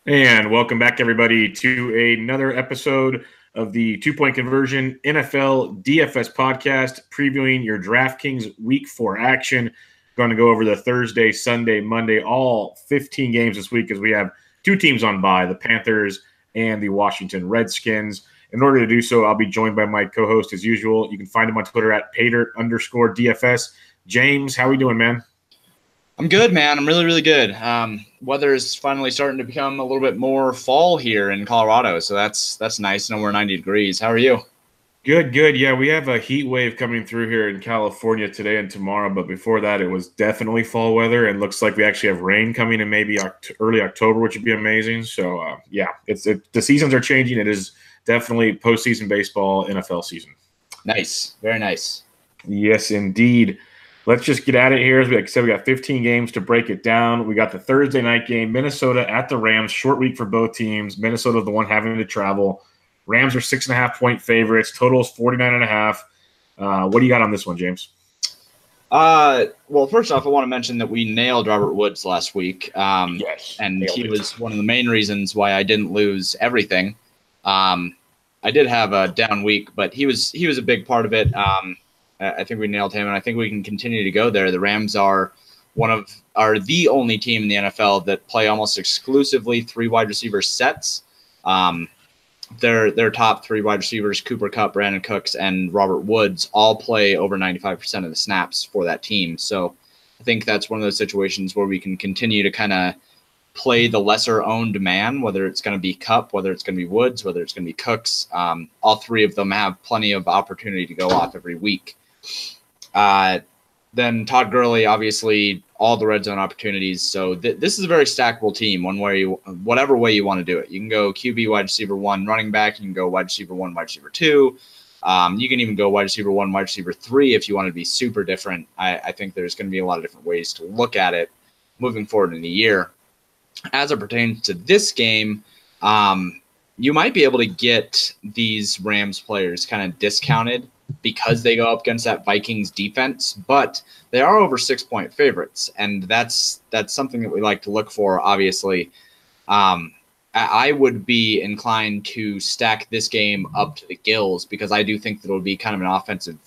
And welcome back, everybody, to another episode of the 2 Point Conversion NFL DFS podcast, previewing your DraftKings Week 4 action. Going to go over the Thursday, Sunday, Monday, all 15 games this week as we have two teams on bye, the Panthers and the Washington Redskins. In order to do so, I'll be joined by my co-host as usual. You can find him on Twitter at Pater_DFS. James, how are we doing, man? I'm good, man. I'm really, really good. Weather is finally starting to become a little bit more fall here in Colorado, so that's nice. Nowhere 90 degrees. How are you? Good. Yeah, we have a heat wave coming through here in California today and tomorrow, but before that, it was definitely fall weather, and looks like we actually have rain coming in maybe early October, which would be amazing. So, the seasons are changing. It is definitely postseason baseball, NFL season. Nice. Very nice. Yes, indeed. Let's just get at it here. As we said, we got 15 games to break it down. We got the Thursday night game, Minnesota at the Rams. Short week for both teams. Minnesota the one having to travel. Rams are 6.5-point favorites. Total is 49.5. What do you got on this one, James? Well, first off, I want to mention that we nailed Robert Woods last week. Yes. And he was one of the main reasons why I didn't lose everything. I did have a down week, but he was a big part of it. I think we nailed him, and I think we can continue to go there. The Rams are the only team in the NFL that play almost exclusively three wide receiver sets. Their top three wide receivers, Cooper Kupp, Brandon Cooks, and Robert Woods, all play over 95% of the snaps for that team. So I think that's one of those situations where we can continue to kind of play the lesser-owned man, whether it's going to be Kupp, whether it's going to be Woods, whether it's going to be Cooks. All three of them have plenty of opportunity to go off every week. Then Todd Gurley, obviously, all the red zone opportunities. So this is a very stackable team. Whatever way you want to do it, you can go QB, wide receiver 1, running back. You can go wide receiver 1, wide receiver 2. You can even go wide receiver 1, wide receiver 3 if you want to be super different. I think there's going to be a lot of different ways to look at it moving forward in the year. As it pertains to this game, you might be able to get these Rams players kind of discounted because they go up against that Vikings defense, but they are over 6-point favorites, and that's something that we like to look for, obviously. I would be inclined to stack this game up to the gills because I do think that it'll be kind of an offensive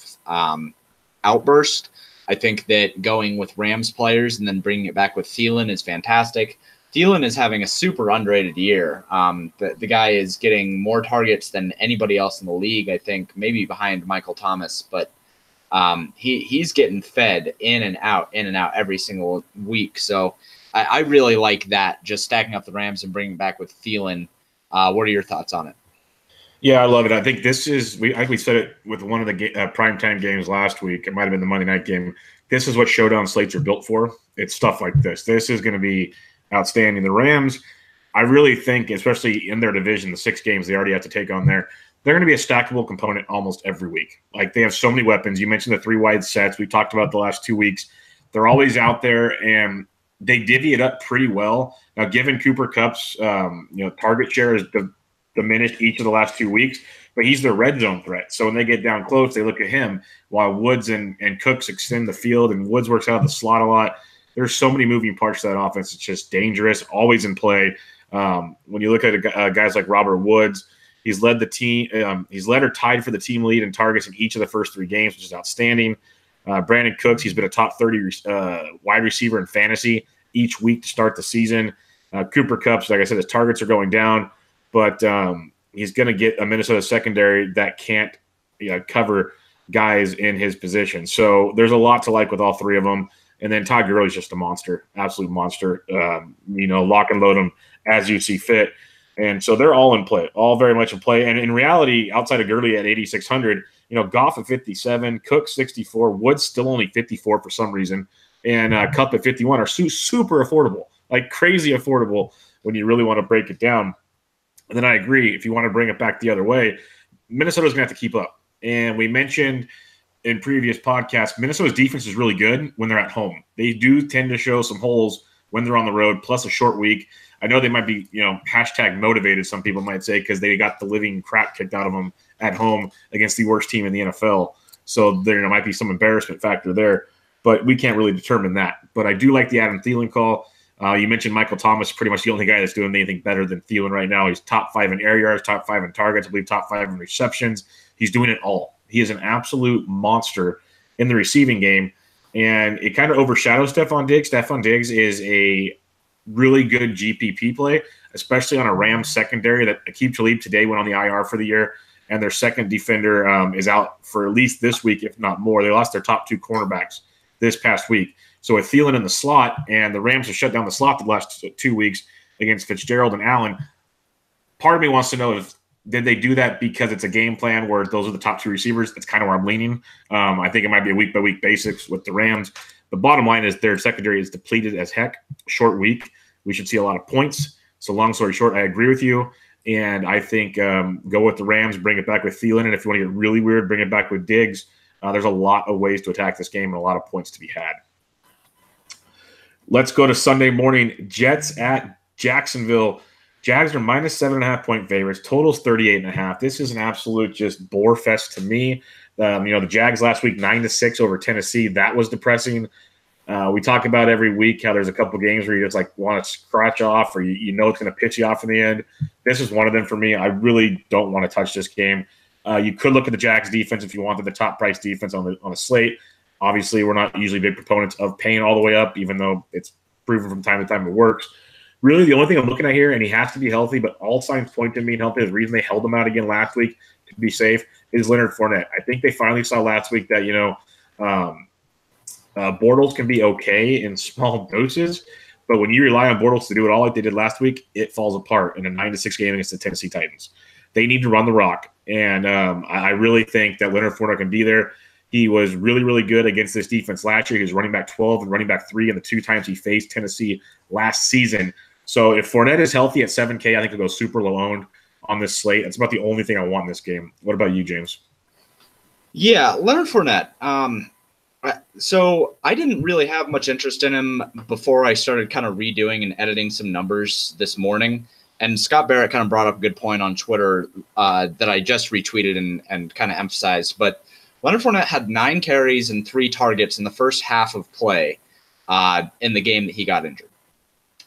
outburst. I think that going with Rams players and then bringing it back with Thielen is fantastic. Thielen is having a super underrated year. The guy is getting more targets than anybody else in the league, I think, maybe behind Michael Thomas. But he's getting fed in and out every single week. So I really like that, just stacking up the Rams and bringing it back with Thielen. What are your thoughts on it? Yeah, I love it. I think this is – I think we said it with one of the primetime games last week. It might have been the Monday night game. This is what showdown slates are built for. It's stuff like this. This is going to be – outstanding. The Rams, I really think, especially in their division, the 6 games they already have to take on there, they're going to be a stackable component almost every week. Like, they have so many weapons. You mentioned the 3 wide sets. We talked about the last 2 weeks. They're always out there, and they divvy it up pretty well. Now, given Cooper Kupp's target share has diminished each of the last 2 weeks, but he's their red zone threat. So when they get down close, they look at him, while Woods and Cooks extend the field, and Woods works out of the slot a lot. There's so many moving parts to that offense. It's just dangerous, always in play. When you look at guys like Robert Woods, he's led the team. He's led or tied for the team lead in targets in each of the first 3 games, which is outstanding. Brandon Cooks, he's been a top 30 wide receiver in fantasy each week to start the season. Cooper Kupp, like I said, his targets are going down, but he's going to get a Minnesota secondary that can't cover guys in his position. So there's a lot to like with all 3 of them. And then Todd Gurley's just a monster, absolute monster. Lock and load them as you see fit. And so they're all in play, all very much in play. And in reality, outside of Gurley at 8,600, Goff at 57, Cook 64, Woods still only 54 for some reason, and Kupp at 51 are super affordable, like crazy affordable when you really want to break it down. And then I agree, if you want to bring it back the other way, Minnesota's going to have to keep up. And we mentioned – in previous podcasts, Minnesota's defense is really good when they're at home. They do tend to show some holes when they're on the road, plus a short week. I know they might be, hashtag motivated, some people might say, because they got the living crap kicked out of them at home against the worst team in the NFL. So there might be some embarrassment factor there, but we can't really determine that. But I do like the Adam Thielen call. You mentioned Michael Thomas, pretty much the only guy that's doing anything better than Thielen right now. He's top 5 in air yards, top 5 in targets, I believe top 5 in receptions. He's doing it all. He is an absolute monster in the receiving game, and it kind of overshadows Stephon Diggs. Stephon Diggs is a really good GPP play, especially on a Rams secondary that Aqib Talib today went on the IR for the year, and their second defender is out for at least this week, if not more. They lost their top 2 cornerbacks this past week. So with Thielen in the slot, and the Rams have shut down the slot the last 2 weeks against Fitzgerald and Allen, part of me wants to know if did they do that because it's a game plan where those are the top 2 receivers? That's kind of where I'm leaning. I think it might be a week-by-week basics with the Rams. The bottom line is their secondary is depleted as heck. Short week. We should see a lot of points. So long story short, I agree with you. And I think go with the Rams, bring it back with Thielen. And if you want to get really weird, bring it back with Diggs. There's a lot of ways to attack this game and a lot of points to be had. Let's go to Sunday morning. Jets at Jacksonville. Jags are minus 7.5 point favorites. Total's 38.5. This is an absolute just bore fest to me. The Jags last week 9-6 over Tennessee. That was depressing. We talk about every week how there's a couple games where you just like want to scratch off, or you know it's going to pitch you off in the end. This is one of them for me. I really don't want to touch this game. You could look at the Jags defense if you wanted the top price defense on the slate. Obviously, we're not usually big proponents of paying all the way up, even though it's proven from time to time it works. Really, the only thing I'm looking at here, and he has to be healthy, but all signs point to being healthy. The reason they held him out again last week to be safe is Leonard Fournette. I think they finally saw last week that, Bortles can be okay in small doses, but when you rely on Bortles to do it all like they did last week, it falls apart in a 9-6 game against the Tennessee Titans. They need to run the rock, and I really think that Leonard Fournette can be there. He was really, really good against this defense last year. He was running back 12 and running back 3 in the 2 times he faced Tennessee last season. So if Fournette is healthy at 7K, I think he'll go super low owned on this slate. That's about the only thing I want in this game. What about you, James? Yeah, Leonard Fournette. So I didn't really have much interest in him before I started kind of redoing and editing some numbers this morning. And Scott Barrett kind of brought up a good point on Twitter that I just retweeted and kind of emphasized. But Leonard Fournette had 9 carries and 3 targets in the first half of play in the game that he got injured.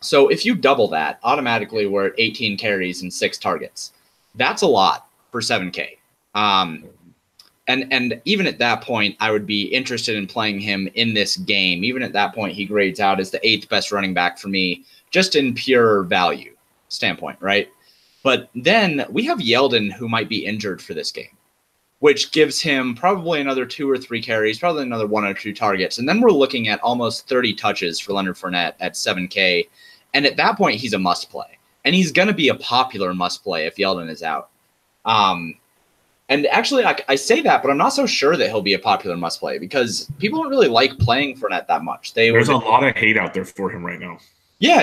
So if you double that, automatically we're at 18 carries and 6 targets. That's a lot for 7K. And even at that point, I would be interested in playing him in this game. Even at that point, he grades out as the 8th best running back for me, just in pure value standpoint, right? But then we have Yeldon, who might be injured for this game, which gives him probably another 2 or 3 carries, probably another 1 or 2 targets. And then we're looking at almost 30 touches for Leonard Fournette at 7K. And at that point, he's a must play. And he's going to be a popular must play if Yeldon is out. And actually, I say that, but I'm not so sure that he'll be a popular must play because people don't really like playing Fournette that much. There's a lot of hate out there for him right now. Yeah.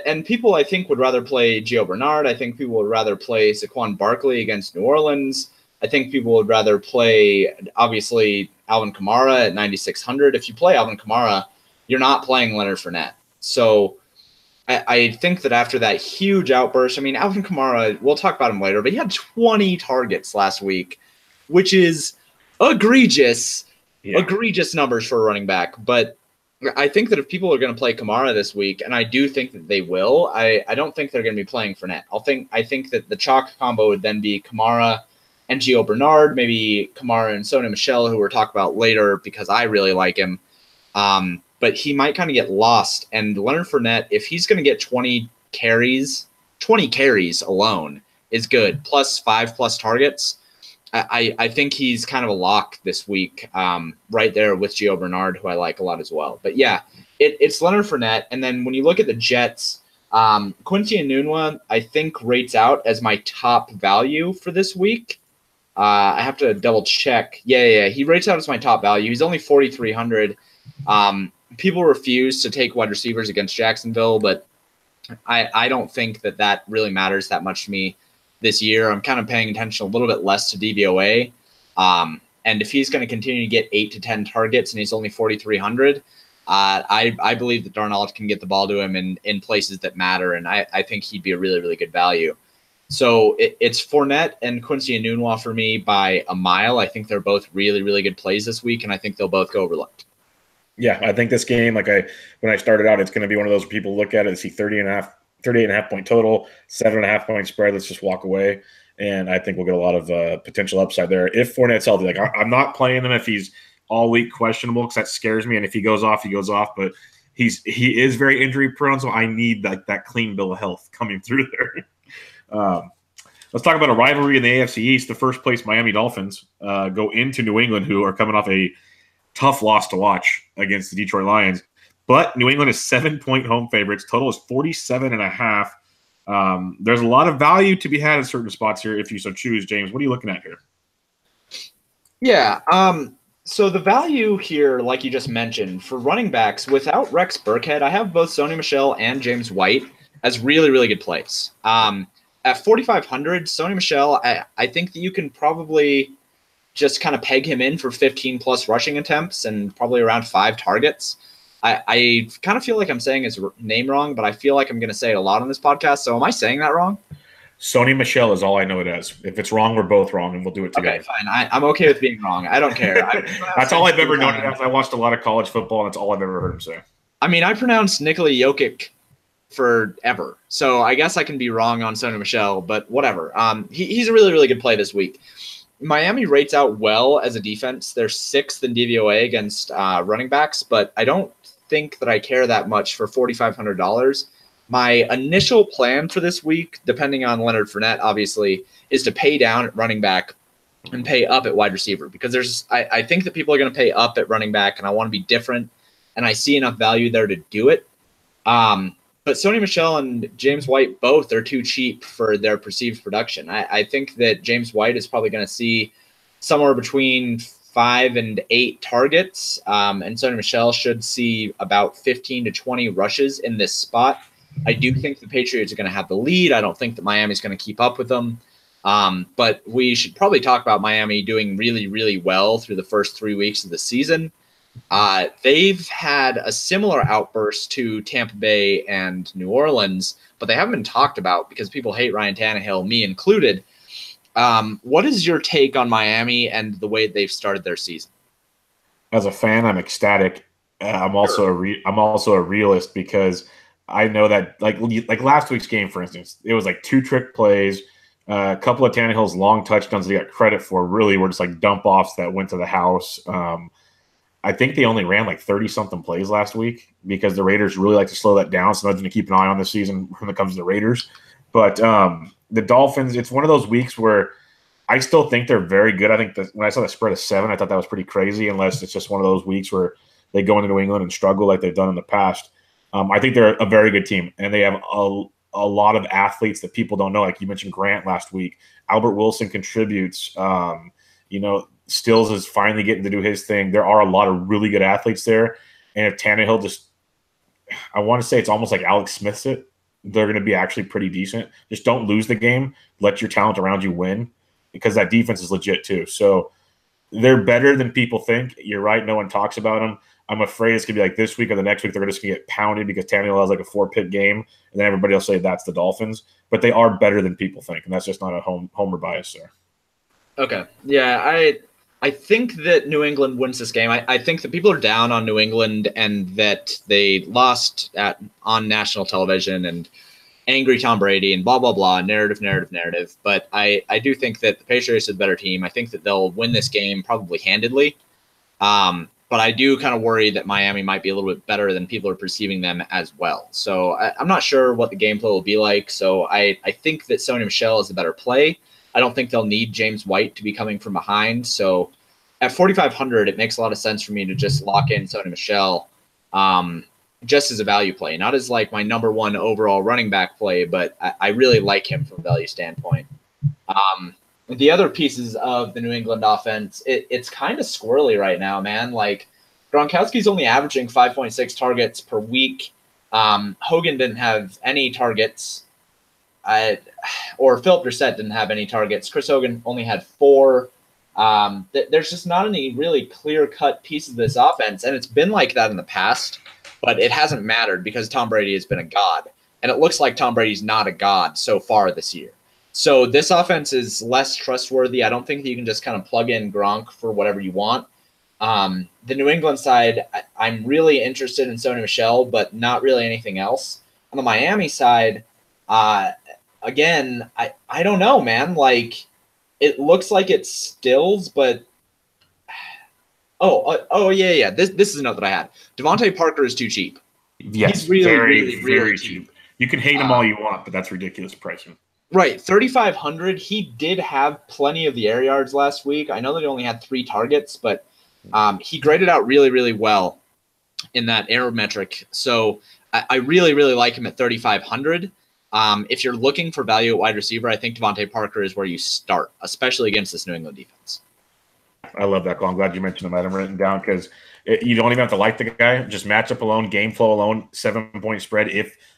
And people, I think, would rather play Gio Bernard. I think people would rather play Saquon Barkley against New Orleans. I think people would rather play, obviously, Alvin Kamara at 9,600. If you play Alvin Kamara, you're not playing Leonard Fournette. So I think that after that huge outburst, I mean, Alvin Kamara, we'll talk about him later, but he had 20 targets last week, which is egregious numbers for a running back. But I think that if people are going to play Kamara this week, and I do think that they will, I don't think they're going to be playing Fournette. I think that the chalk combo would then be Kamara and Gio Bernard, maybe Kamara and Sony Michel, who we'll talk about later because I really like him. But he might kind of get lost. And Leonard Fournette, if he's going to get 20 carries alone is good, plus 5+ targets. I think he's kind of a lock this week, right there with Gio Bernard, who I like a lot as well. But yeah, it's Leonard Fournette. And then when you look at the Jets, Quincy Enunwa, I think, rates out as my top value for this week. I have to double check. Yeah. He rates out as my top value. He's only 4,300. People refuse to take wide receivers against Jacksonville, but I don't think that really matters that much to me this year. I'm kind of paying attention a little bit less to DVOA. And if he's going to continue to get 8 to 10 targets and he's only 4,300, I believe that Darnold can get the ball to him in places that matter, and I think he'd be a really, really good value. So it's Fournette and Quincy Enunwa for me by a mile. I think they're both really, really good plays this week, and I think they'll both go overlooked. Yeah, I think this game, when I started out, it's going to be one of those where people look at it and see 38.5 point total, 7.5 point spread. Let's just walk away. And I think we'll get a lot of potential upside there. If Fournette's healthy, I'm not playing him if he's all week questionable, because that scares me. And if he goes off, he goes off. But he is very injury prone, so I need that clean bill of health coming through there. Let's talk about a rivalry in the AFC East. The first place Miami Dolphins go into New England, who are coming off a tough loss to watch against the Detroit Lions. But New England is 7-point home favorites. Total is 47.5. There's a lot of value to be had in certain spots here if you so choose. James, what are you looking at here? Yeah. So the value here, like you just mentioned, for running backs without Rex Burkhead, I have both Sony Michel and James White as really, really good plays. At 4,500, Sony Michel, I think that you can probably just kind of peg him in for 15-plus rushing attempts and probably around 5 targets. I kind of feel like I'm saying his name wrong, but I feel like I'm going to say it a lot on this podcast. So am I saying that wrong? Sony Michel is all I know it as. If it's wrong, we're both wrong, and we'll do it together. Okay, fine. I'm okay with being wrong. I don't care. That's all I've ever known it as. I watched a lot of college football, and that's all I've ever heard him say. I mean, I pronounced Nikola Jokic forever. So I guess I can be wrong on Sony Michel, but whatever. He's a really, really good play this week. Miami rates out well as a defense. They're 6th in DVOA against running backs, but I don't think that I care that much for $4,500. My initial plan for this week, depending on Leonard Fournette, obviously, is to pay down at running back and pay up at wide receiver, because I think that people are going to pay up at running back, and I want to be different, and I see enough value there to do it. But Sony Michel and James White both are too cheap for their perceived production. I think that James White is probably going to see somewhere between 5 and 8 targets, and Sony Michel should see about 15 to 20 rushes in this spot. I do think the Patriots are going to have the lead. I don't think that Miami's going to keep up with them. But we should probably talk about Miami doing really, really well through the first 3 weeks of the season. They've had a similar outburst to Tampa Bay and New Orleans, but they haven't been talked about because people hate Ryan Tannehill, me included. What is your take on Miami and the way they've started their season? As a fan, I'm ecstatic. I'm also a realist, because I know that like last week's game, for instance, it was like 2 trick plays, a couple of Tannehill's long touchdowns that he got credit for really were just like dump offs that went to the house. I think they only ran like 30-something plays last week because the Raiders really like to slow that down. So nothing to keep an eye on this season when it comes to the Raiders. But the Dolphins, it's one of those weeks where I still think they're very good. I think that when I saw the spread of 7, I thought that was pretty crazy, unless it's just one of those weeks where they go into New England and struggle like they've done in the past. I think they're a very good team, and they have a lot of athletes that people don't know. Like you mentioned Grant last week. Albert Wilson contributes. Stills is finally getting to do his thing. There are a lot of really good athletes there. And if Tannehill I want to say it's almost like Alex Smith's it, they're going to be actually pretty decent. Just don't lose the game. Let your talent around you win, because that defense is legit too. So they're better than people think. You're right. No one talks about them. I'm afraid it's going to be like this week or the next week. They're just going to get pounded because Tannehill has like a 4-pick game, and then everybody will say that's the Dolphins. But they are better than people think, and that's just not a homer bias there. Okay. Yeah, I think that New England wins this game. I think that people are down on New England and that they lost on national television and angry Tom Brady and blah, blah, blah, narrative. But I do think that the Patriots are the better team. I think that they'll win this game probably handedly. But I do kind of worry that Miami might be a little bit better than people are perceiving them as well. So I'm not sure what the gameplay will be like. So I think that Sony Michel is the better play. I don't think they'll need James White to be coming from behind. So at 4,500, it makes a lot of sense for me to just lock in Sony Michel just as a value play, not as like my number 1 overall running back play, but I really like him from a value standpoint. The other pieces of the New England offense, it's kind of squirrely right now, man. Like Gronkowski's only averaging 5.6 targets per week. Hogan didn't have any targets. Or Philip Dorsett didn't have any targets. Chris Hogan only had 4. There's just not any really clear-cut pieces of this offense, and it's been like that in the past, but it hasn't mattered because Tom Brady has been a god, and it looks like Tom Brady's not a god so far this year. So this offense is less trustworthy. I don't think that you can just kind of plug in Gronk for whatever you want. The New England side, I'm really interested in Sony Michel, but not really anything else. On the Miami side, again, I don't know, man. Like, it looks like it's Stills, but yeah. This is a note that I had. Devontae Parker is too cheap. Yes, he's really, very, really, very really cheap. You can hate him all you want, but that's ridiculous pricing. Right, 3,500. He did have plenty of the air yards last week. I know that he only had 3 targets, but he graded out really, really well in that air metric. So I really, really like him at 3,500. If you're looking for value at wide receiver, I think Devontae Parker is where you start, especially against this New England defense. I love that call. I'm glad you mentioned him. I had him written down because you don't even have to like the guy. Just matchup alone, game flow alone, 7-point spread.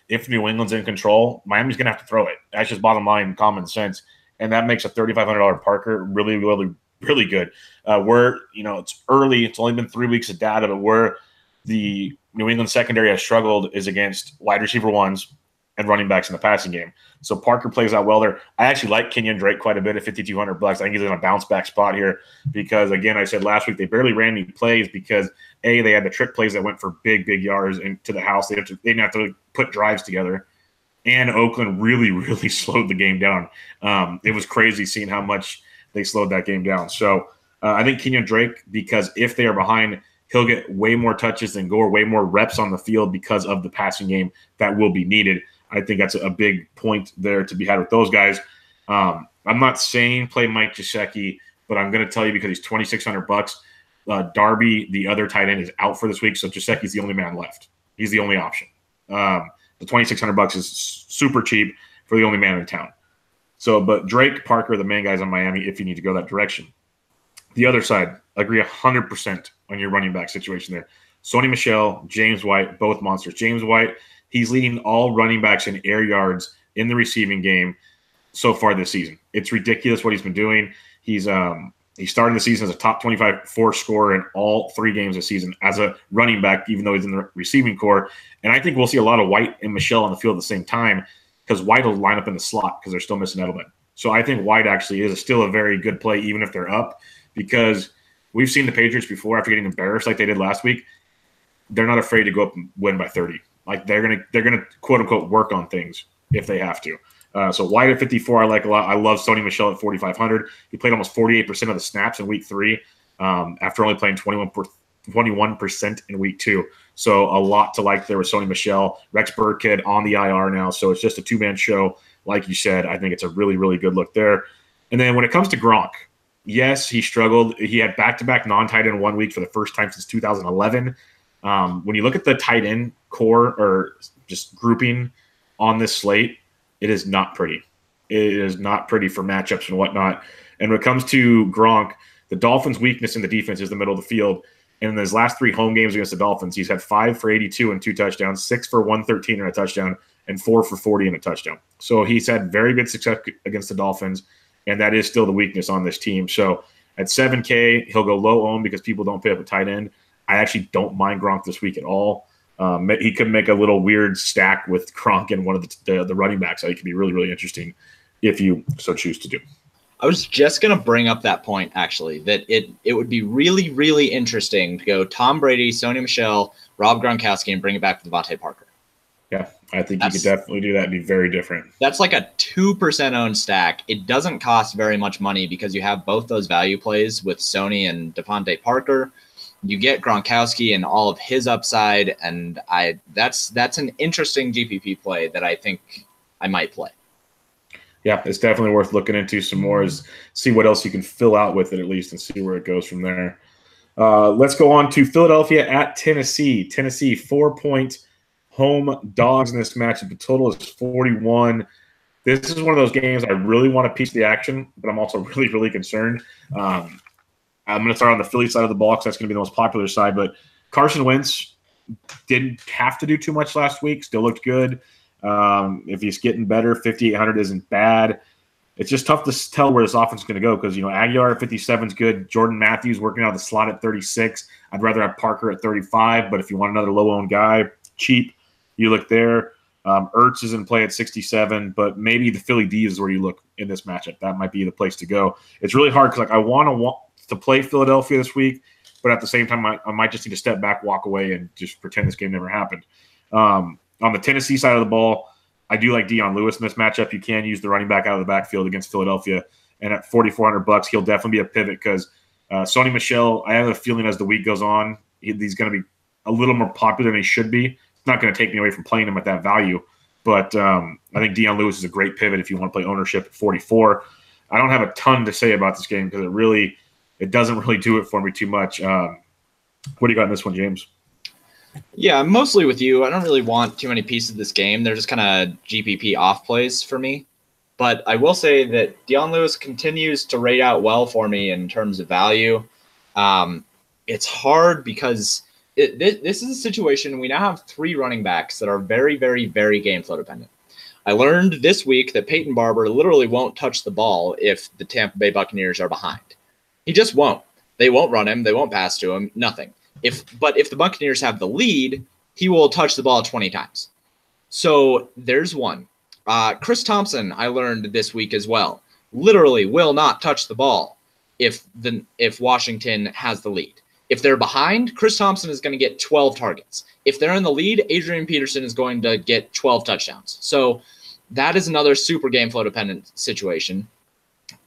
If New England's in control, Miami's going to have to throw it. That's just bottom line, common sense. And that makes a $3,500 Parker really, really, really good. It's early. It's only been 3 weeks of data, but where the New England secondary has struggled is against wide receiver ones and running backs in the passing game. So Parker plays out well there. I actually like Kenyon Drake quite a bit at $5,200. I think he's in a bounce back spot here because, again, I said last week they barely ran any plays because they had the trick plays that went for big yards into the house. They didn't have to put drives together, and Oakland really, really slowed the game down. It was crazy seeing how much they slowed that game down. So I think Kenyon Drake, because if they are behind, he'll get way more touches than Gore, way more reps on the field because of the passing game that will be needed. I think that's a big point there to be had with those guys. I'm not saying play Mike Gesicki, but I'm going to tell you because he's $2,600. Darby, the other tight end, is out for this week, so Gesicki's the only man left. He's the only option. The $2,600 is super cheap for the only man in town. So, but Drake, Parker, the main guys on Miami if you need to go that direction. The other side, I agree 100% on your running back situation there. Sony Michel, James White, both monsters. James White, he's leading all running backs in air yards in the receiving game so far this season. It's ridiculous what he's been doing. He's starting the season as a top 25 force scorer in all 3 games this season as a running back, even though he's in the receiving core. And I think we'll see a lot of White and Michel on the field at the same time because White will line up in the slot because they're still missing Edelman. So I think White actually is still a very good play, even if they're up, because we've seen the Patriots before after getting embarrassed like they did last week. They're not afraid to go up and win by 30. Like they're gonna quote unquote work on things if they have to. So White at 54, I like a lot. I love Sony Michel at 4,500. He played almost 48% of the snaps in week 3 after only playing 21% in week 2. So a lot to like there with Sony Michel. Rex Burkhead on the IR now, so it's just a 2-man show. Like you said, I think it's a really, really good look there. And then when it comes to Gronk, yes, he struggled. He had back-to-back non-tight end 1 week for the first time since 2011. When you look at the tight end core or just grouping on this slate, it is not pretty. It is not pretty for matchups and whatnot. And when it comes to Gronk, the Dolphins' weakness in the defense is the middle of the field. And in his last 3 home games against the Dolphins, he's had 5 for 82 and 2 touchdowns, 6 for 113 and a touchdown, and 4 for 40 and a touchdown. So he's had very good success against the Dolphins, and that is still the weakness on this team. So at $7K, he'll go low owned because people don't pay up a tight end. I actually don't mind Gronk this week at all. He could make a little weird stack with Gronk and one of the running backs. I think it could be really, really interesting if you so choose to do. I was just going to bring up that point, actually, that it would be really, really interesting to go Tom Brady, Sony Michel, Rob Gronkowski, and bring it back to Devontae Parker. Yeah, I think you could definitely do that. It'd be very different. That's like a 2% owned stack. It doesn't cost very much money because you have both those value plays with Sony and Devontae Parker. You get Gronkowski and all of his upside, and that's an interesting GPP play that I think I might play. Yeah, it's definitely worth looking into some more. Is see what else you can fill out with it at least and see where it goes from there. Let's go on to Philadelphia at Tennessee. Tennessee 4-point home dogs in this matchup. The total is 41. This is one of those games I really want to piece the action, but I'm also really, really concerned. I'm going to start on the Philly side of the ball because that's going to be the most popular side. But Carson Wentz didn't have to do too much last week. Still looked good. If he's getting better, 5,800 isn't bad. It's just tough to tell where this offense is going to go because, Aguilar at 57 is good. Jordan Matthews working out of the slot at 36. I'd rather have Parker at 35, but if you want another low-owned guy, cheap, you look there. Ertz is in play at 67, but maybe the Philly D is where you look in this matchup. That might be the place to go. It's really hard because I want to play Philadelphia this week, but at the same time, I might just need to step back, walk away, and just pretend this game never happened. On the Tennessee side of the ball, I do like Dion Lewis in this matchup. You can use the running back out of the backfield against Philadelphia, and at $4,400, he'll definitely be a pivot because Sony Michel, I have a feeling as the week goes on, he's going to be a little more popular than he should be. It's not going to take me away from playing him at that value, but I think Dion Lewis is a great pivot if you want to play ownership at 44. I don't have a ton to say about this game because it doesn't really do it for me too much. What do you got in this one, James? Yeah, I'm mostly with you. I don't really want too many pieces of this game. They're just kind of GPP off plays for me. But I will say that Dion Lewis continues to rate out well for me in terms of value. It's hard because this is a situation. We now have 3 running backs that are very, very, very game flow dependent. I learned this week that Peyton Barber literally won't touch the ball if the Tampa Bay Buccaneers are behind. He just won't. They won't run him. They won't pass to him. Nothing. But if the Buccaneers have the lead, he will touch the ball 20 times. So there's one. Chris Thompson, I learned this week as well, literally will not touch the ball if Washington has the lead. If they're behind, Chris Thompson is going to get 12 targets. If they're in the lead, Adrian Peterson is going to get 12 touchdowns. So that is another super game flow dependent situation.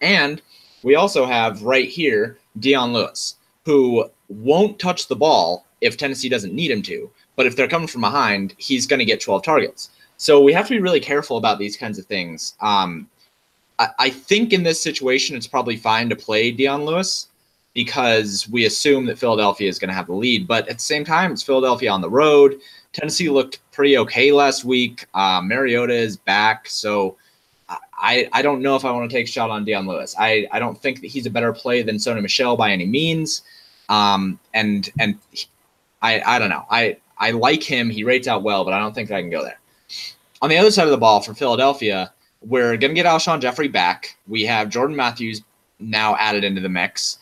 And we also have right here Dion Lewis, who won't touch the ball if Tennessee doesn't need him to. But if they're coming from behind, he's going to get 12 targets. So we have to be really careful about these kinds of things. I think in this situation, it's probably fine to play Dion Lewis because we assume that Philadelphia is going to have the lead. But at the same time, it's Philadelphia on the road. Tennessee looked pretty okay last week. Mariota is back. So I don't know if I want to take a shot on Dion Lewis. I don't think that he's a better play than Sony Michel by any means. And I don't know. I like him. He rates out well, but I don't think I can go there. On the other side of the ball for Philadelphia, we're going to get Alshon Jeffrey back. We have Jordan Matthews now added into the mix.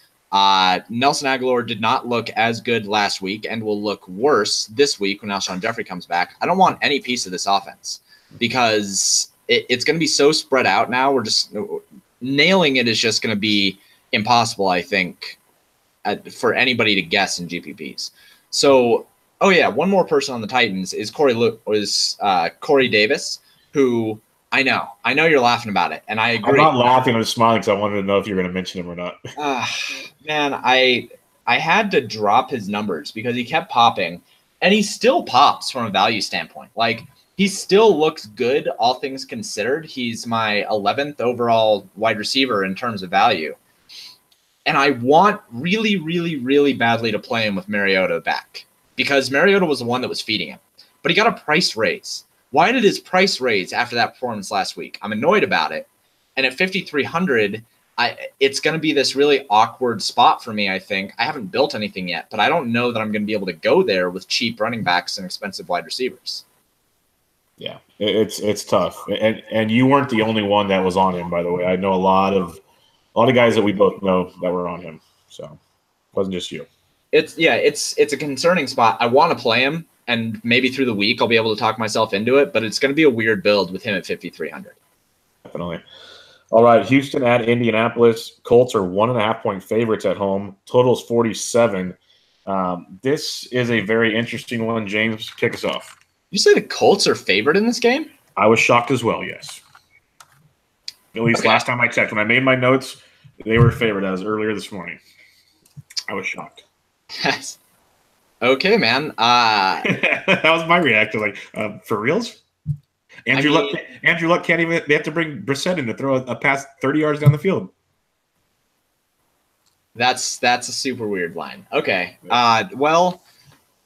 Nelson Aguilar did not look as good last week and will look worse this week when Alshon Jeffrey comes back. I don't want any piece of this offense because it's going to be so spread out now. We're just nailing it is just going to be impossible, I think, for anybody to guess in GPPs. So, oh yeah, one more person on the Titans is Corey Davis, who I know you're laughing about it, and I agree. I'm not laughing. I'm just smiling because I wanted to know if you're going to mention him or not. Man, I had to drop his numbers because he kept popping, and he still pops from a value standpoint. Like, he still looks good, all things considered. He's my 11th overall wide receiver in terms of value. And I want really, really, really badly to play him with Mariota back because Mariota was the one that was feeding him. But he got a price raise. Why did his price raise after that performance last week? I'm annoyed about it. And at 5,300, it's going to be this really awkward spot for me, I think. I haven't built anything yet, but I don't know that I'm going to be able to go there with cheap running backs and expensive wide receivers. Yeah, it's tough. And you weren't the only one that was on him, by the way. I know a lot of guys that we both know that were on him. So it wasn't just you. It's a concerning spot. I want to play him, and maybe through the week I'll be able to talk myself into it, but it's going to be a weird build with him at 5,300. Definitely. All right, Houston at Indianapolis. Colts are 1.5-point favorites at home. Total's 47. This is a very interesting one. James, kick us off. You say the Colts are favored in this game? I was shocked as well, yes. At least last time I checked. When I made my notes, they were favored as earlier this morning. I was shocked. Yes. Okay, man. That was my reaction. Like, for reals? Andrew Luck can't even – they have to bring Brissett in to throw a pass 30 yards down the field. That's a super weird line. Okay. Well,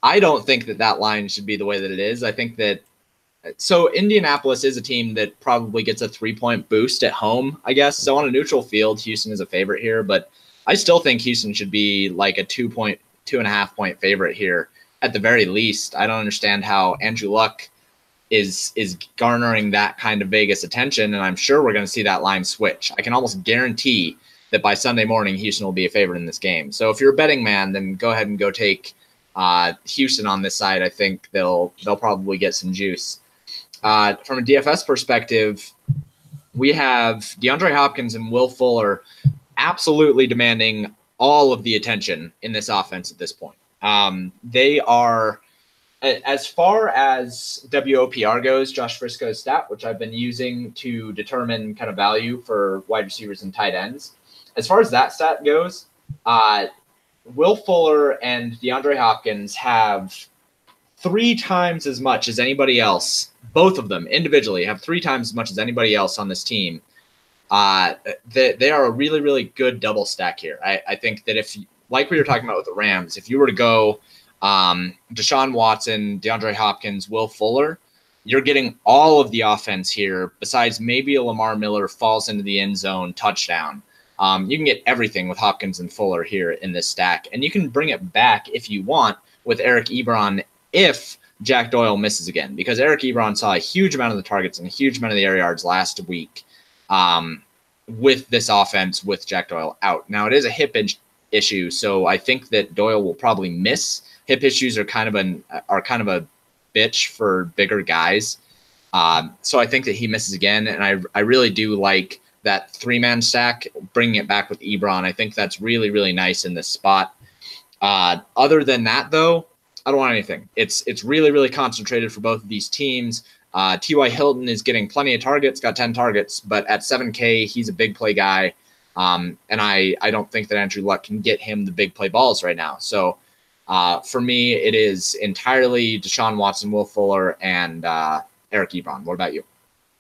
I don't think that line should be the way that it is. I think that – so Indianapolis is a team that probably gets a 3-point boost at home, I guess. So on a neutral field, Houston is a favorite here. But I still think Houston should be like a 2.5-point favorite here at the very least. I don't understand how Andrew Luck is garnering that kind of Vegas attention, and I'm sure we're going to see that line switch. I can almost guarantee that by Sunday morning, Houston will be a favorite in this game. So if you're a betting man, then go ahead and go take Houston on this side. I think they'll probably get some juice. From a DFS perspective, we have DeAndre Hopkins and Will Fuller absolutely demanding all of the attention in this offense at this point. They are, as far as WOPR goes, Josh Frisco's stat, which I've been using to determine kind of value for wide receivers and tight ends. As far as that stat goes, Will Fuller and DeAndre Hopkins have 3 times as much as anybody else. Both of them individually have 3 times as much as anybody else on this team. They are a really, really good double stack here. I think that if, like we were talking about with the Rams, if you were to go Deshaun Watson, DeAndre Hopkins, Will Fuller, you're getting all of the offense here besides maybe a Lamar Miller falls into the end zone touchdown. You can get everything with Hopkins and Fuller here in this stack, and you can bring it back if you want with Eric Ebron if Jack Doyle misses again, because Eric Ebron saw a huge amount of the targets and a huge amount of the air yards last week with this offense with Jack Doyle out. Now, it is a hip issue, so I think that Doyle will probably miss. Hip issues are kind of a bitch for bigger guys. So I think that he misses again, and I really do like that 3-man stack, bringing it back with Ebron. I think that's really, really nice in this spot. Other than that, though, I don't want anything. It's really, really concentrated for both of these teams. T.Y. Hilton is getting plenty of targets, got 10 targets, but at 7K, he's a big play guy. And I don't think that Andrew Luck can get him the big play balls right now. So for me, it is entirely Deshaun Watson, Will Fuller, and Eric Ebron. What about you?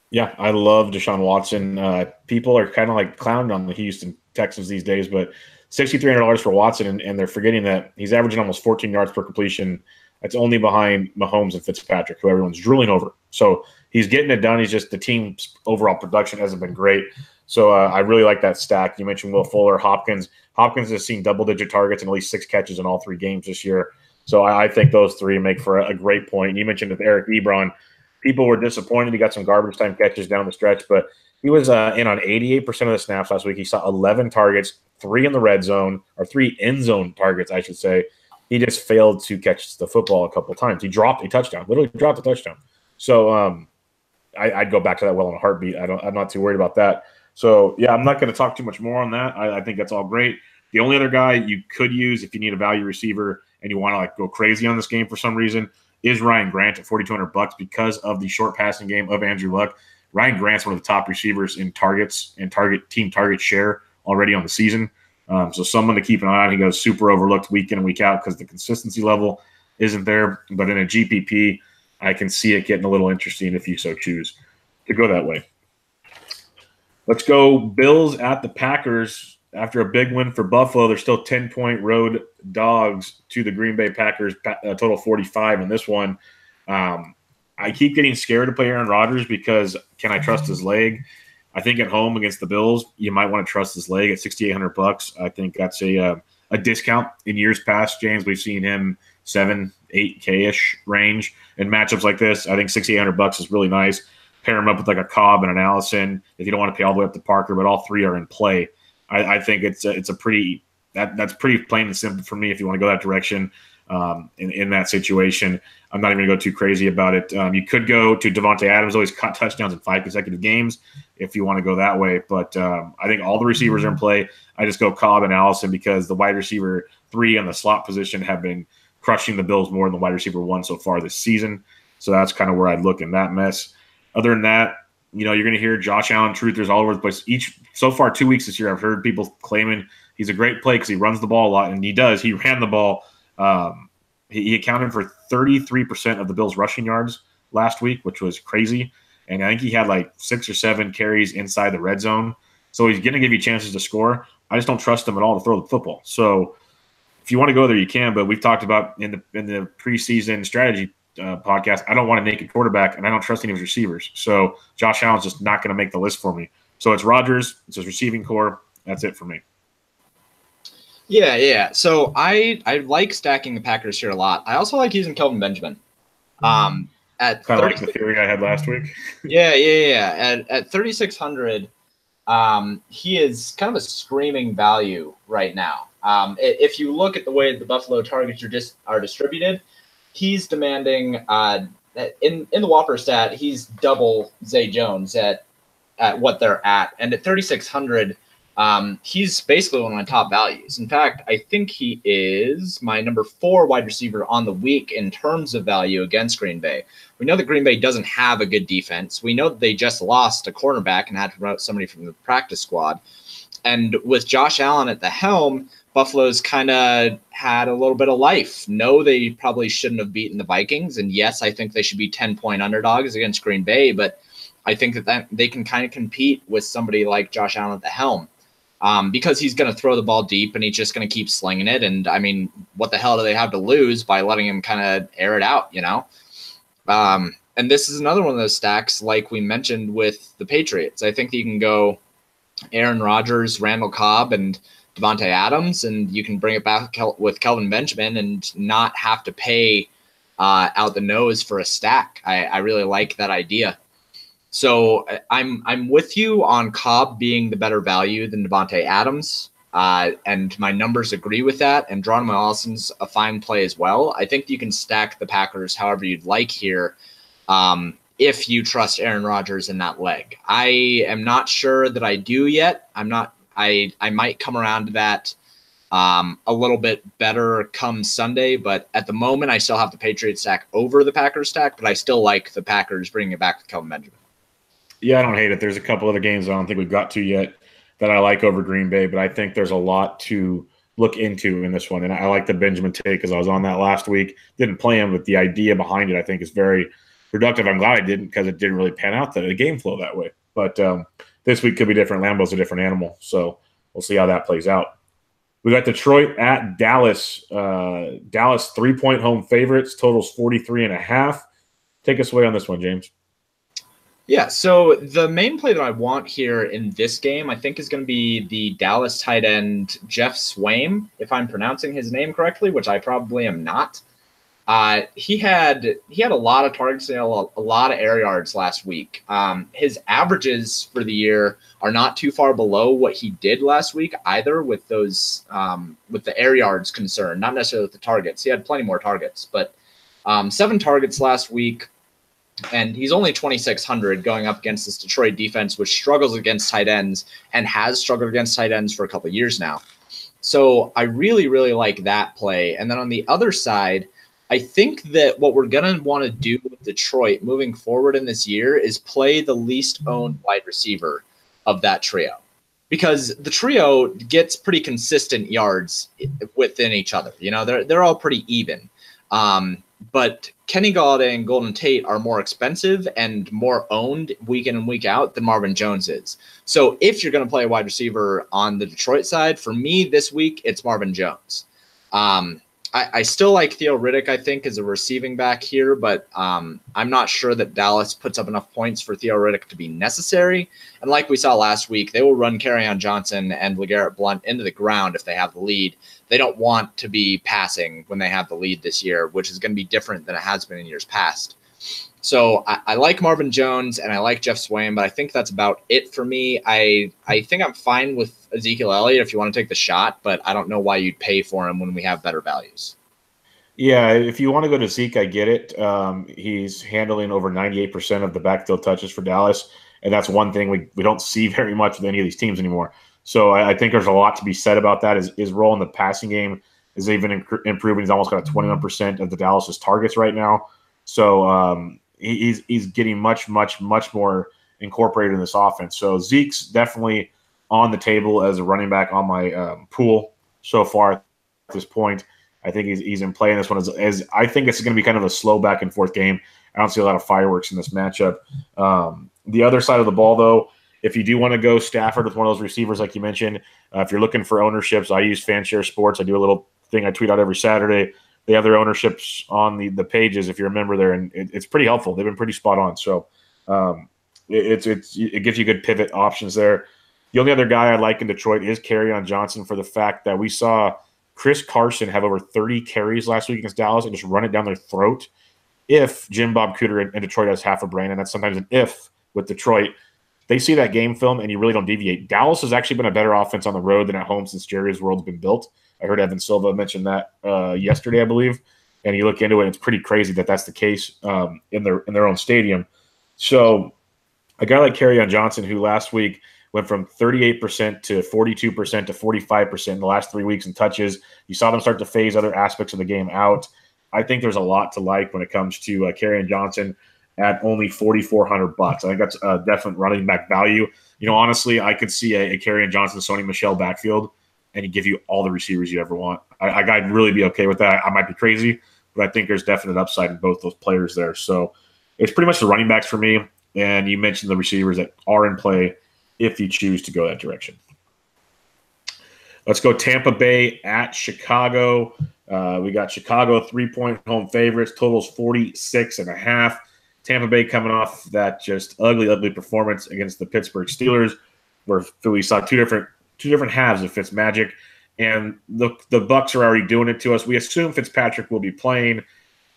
Yeah, I love Deshaun Watson. People are kind of like clowning on the Houston Texans these days, but $6,300 for Watson, and they're forgetting that he's averaging almost 14 yards per completion. That's only behind Mahomes and Fitzpatrick, who everyone's drooling over. So he's getting it done. He's just, the team's overall production hasn't been great. So I really like that stack. You mentioned Will Fuller, Hopkins. Hopkins has seen double-digit targets and at least 6 catches in all 3 games this year. So I think those 3 make for a great point. You mentioned with Eric Ebron, people were disappointed. He got some garbage time catches down the stretch, but he was in on 88% of the snaps last week. He saw 11 targets, 3 in the red zone, or 3 end zone targets, I should say. He just failed to catch the football a couple of times. He dropped a touchdown, literally dropped a touchdown. So I'd go back to that well in a heartbeat. I'm not too worried about that. So, yeah, I'm not going to talk too much more on that. I think that's all great. The only other guy you could use if you need a value receiver and you want to go crazy on this game for some reason is Ryan Grant at $4,200 because of the short passing game of Andrew Luck. Ryan Grant's one of the top receivers in targets and team target share already on the season. So someone to keep an eye on. He goes super overlooked week in and week out because the consistency level isn't there. But in a GPP, I can see it getting a little interesting if you so choose to go that way. Let's go Bills at the Packers. After a big win for Buffalo, they're still 10-point road dogs to the Green Bay Packers, a total 45 in this one. I keep getting scared to play Aaron Rodgers because can I trust his leg? I think at home against the Bills, you might want to trust his leg at $6,800. I think that's a discount. In years past, James, we've seen him 7, 8K-ish range. In matchups like this, I think $6,800 is really nice. Pair him up with like a Cobb and an Allison if you don't want to pay all the way up to Parker, but all 3 are in play. I think it's a pretty that's pretty plain and simple for me if you want to go that direction in that situation. I'm not even going to go too crazy about it. You could go to Devontae Adams, always caught touchdowns in 5 consecutive games if you want to go that way. But I think all the receivers are in play. I just go Cobb and Allison because the wide receiver 3 on the slot position have been crushing the Bills more than the wide receiver 1 so far this season. So that's kind of where I'd look in that mess. Other than that, you're going to hear Josh Allen truthers all over the place. So far 2 weeks this year, I've heard people claiming he's a great play because he runs the ball a lot, and he does. He ran the ball. He accounted for 33% of the Bills' rushing yards last week, which was crazy. And I think he had like 6 or 7 carries inside the red zone. So he's going to give you chances to score. I just don't trust him at all to throw the football. So if you want to go there, you can. But we've talked about in the preseason strategy podcast, I don't want a naked quarterback, and I don't trust any of his receivers. So Josh Allen's just not going to make the list for me. So it's Rodgers. It's his receiving core. That's it for me. Yeah. So I like stacking the Packers here a lot. I also like using Kelvin Benjamin. At kind of like the theory I had last week. Yeah. At 3,600, he is kind of a screaming value right now. If you look at the way the Buffalo targets are distributed, he's demanding in the Whopper stat, he's double Zay Jones at what they're at, and at 3,600. He's basically one of my top values. In fact, I think he is my number 4 wide receiver on the week in terms of value against Green Bay. We know that Green Bay doesn't have a good defense. We know that they just lost a cornerback and had to promote somebody from the practice squad. And with Josh Allen at the helm, Buffalo's kind of had a little bit of life. No, they probably shouldn't have beaten the Vikings. And yes, I think they should be 10-point underdogs against Green Bay, but I think that they can kind of compete with somebody like Josh Allen at the helm. Because he's going to throw the ball deep and he's just going to keep slinging it. And I mean, what the hell do they have to lose by letting him kind of air it out, you know? And this is another one of those stacks, like we mentioned with the Patriots. I think that you can go Aaron Rodgers, Randall Cobb, and Devontae Adams, and you can bring it back with Kelvin Benjamin and not have to pay out the nose for a stack. I really like that idea. So I'm with you on Cobb being the better value than Devontae Adams, and my numbers agree with that. And Geronimo Allison's a fine play as well. I think you can stack the Packers however you'd like here, if you trust Aaron Rodgers in that leg. I am not sure that I do yet. I might come around to that a little bit better come Sunday, but at the moment I still have the Patriots stack over the Packers stack, but I still like the Packers bringing it back with Kelvin Benjamin. Yeah, I don't hate it. There's a couple other games I don't think we've got to yet that I like over Green Bay, but I think there's a lot to look into in this one. And I like the Benjamin take because I was on that last week. Didn't play him, but the idea behind it I think is very productive. I'm glad I didn't because it didn't really pan out the game flow that way. But this week could be different. Lambeau's a different animal, so we'll see how that plays out. We got Detroit at Dallas. Dallas 3-point home favorites, totals 43.5. Take us away on this one, James. Yeah, so the main play that I want here in this game, I think, is going to be the Dallas tight end Jeff Swaim, if I'm pronouncing his name correctly, which I probably am not. He had a lot of targets and a lot of air yards last week. His averages for the year are not too far below what he did last week either, with those with the air yards concern, not necessarily with the targets. He had plenty more targets, but 7 targets last week. And he's only 2,600 going up against this Detroit defense, which struggles against tight ends and has struggled against tight ends for a couple of years now. So I really, really like that play. And then on the other side, I think that what we're going to want to do with Detroit moving forward in this year is play the least owned wide receiver of that trio, because the trio gets pretty consistent yards within each other. You know, they're all pretty even. But Kenny Golladay and Golden Tate are more expensive and more owned week in and week out than Marvin Jones is. So if you're going to play a wide receiver on the Detroit side, for me this week, it's Marvin Jones. I still like Theo Riddick, I think, as a receiving back here, but I'm not sure that Dallas puts up enough points for Theo Riddick to be necessary. And like we saw last week, they will run Kerryon Johnson and LeGarrette Blount into the ground if they have the lead. They don't want to be passing when they have the lead this year, which is going to be different than it has been in years past. So I like Marvin Jones and I like Jeff Swaim, but I think that's about it for me. I think I'm fine with Ezekiel Elliott if you want to take the shot, but I don't know why you'd pay for him when we have better values. Yeah, if you want to go to Zeke, I get it. He's handling over 98% of the backfield touches for Dallas, and that's one thing we don't see very much with any of these teams anymore. So I think there's a lot to be said about that. His role in the passing game is even improving. He's almost got a 21% of the Dallas's targets right now. So he's getting much more incorporated in this offense. So Zeke's definitely on the table as a running back on my pool so far at this point. I think he's in play in this one. As I think this is going to be kind of a slow back and forth game. I don't see a lot of fireworks in this matchup. The other side of the ball, though, if you do want to go Stafford with one of those receivers like you mentioned, if you're looking for ownerships, I use Fanshare Sports. I do a little thing I tweet out every Saturday. They have their ownerships on the pages if you're a member there, and it's pretty helpful. They've been pretty spot on. So it gives you good pivot options there. The only other guy I like in Detroit is Kerryon Johnson, for the fact that we saw Chris Carson have over 30 carries last week against Dallas and just run it down their throat. If Jim Bob Cooter in Detroit has half a brain, and that's sometimes an if with Detroit, they see that game film and you really don't deviate. Dallas has actually been a better offense on the road than at home since Jerry's World's been built. I heard Evan Silva mention that yesterday, I believe, and you look into it, it's pretty crazy that that's the case in their own stadium. So a guy like Kerryon Johnson, who last week went from 38% to 42% to 45% in the last 3 weeks in touches. You saw them start to phase other aspects of the game out. I think there's a lot to like when it comes to Kerryon Johnson at only $4,400. I think that's a definite running back value. Honestly, I could see a Kerryon Johnson, Sony Michel backfield, and he give you all the receivers you ever want. I'd really be okay with that. I might be crazy, but I think there's definite upside in both those players there. So it's pretty much the running backs for me. And you mentioned the receivers that are in play if you choose to go that direction. Let's go Tampa Bay at Chicago. We got Chicago 3-point home favorites. Totals 46.5. Tampa Bay coming off that just ugly performance against the Pittsburgh Steelers, where we saw two different halves of Fitzmagic, and the Bucks are already doing it to us. We assume Fitzpatrick will be playing,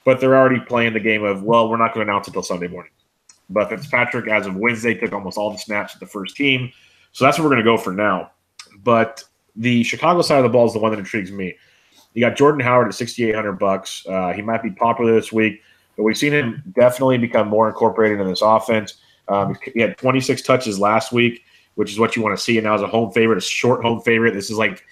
but they're already playing the game of, well, we're not going to announce it until Sunday morning. But Fitzpatrick, as of Wednesday, took almost all the snaps with the first team, so that's what we're going to go for now. But the Chicago side of the ball is the one that intrigues me. You got Jordan Howard at $6,800. He might be popular this week, but we've seen him definitely become more incorporated in this offense. He had 26 touches last week, which is what you want to see. And now as a home favorite, a short home favorite, this is like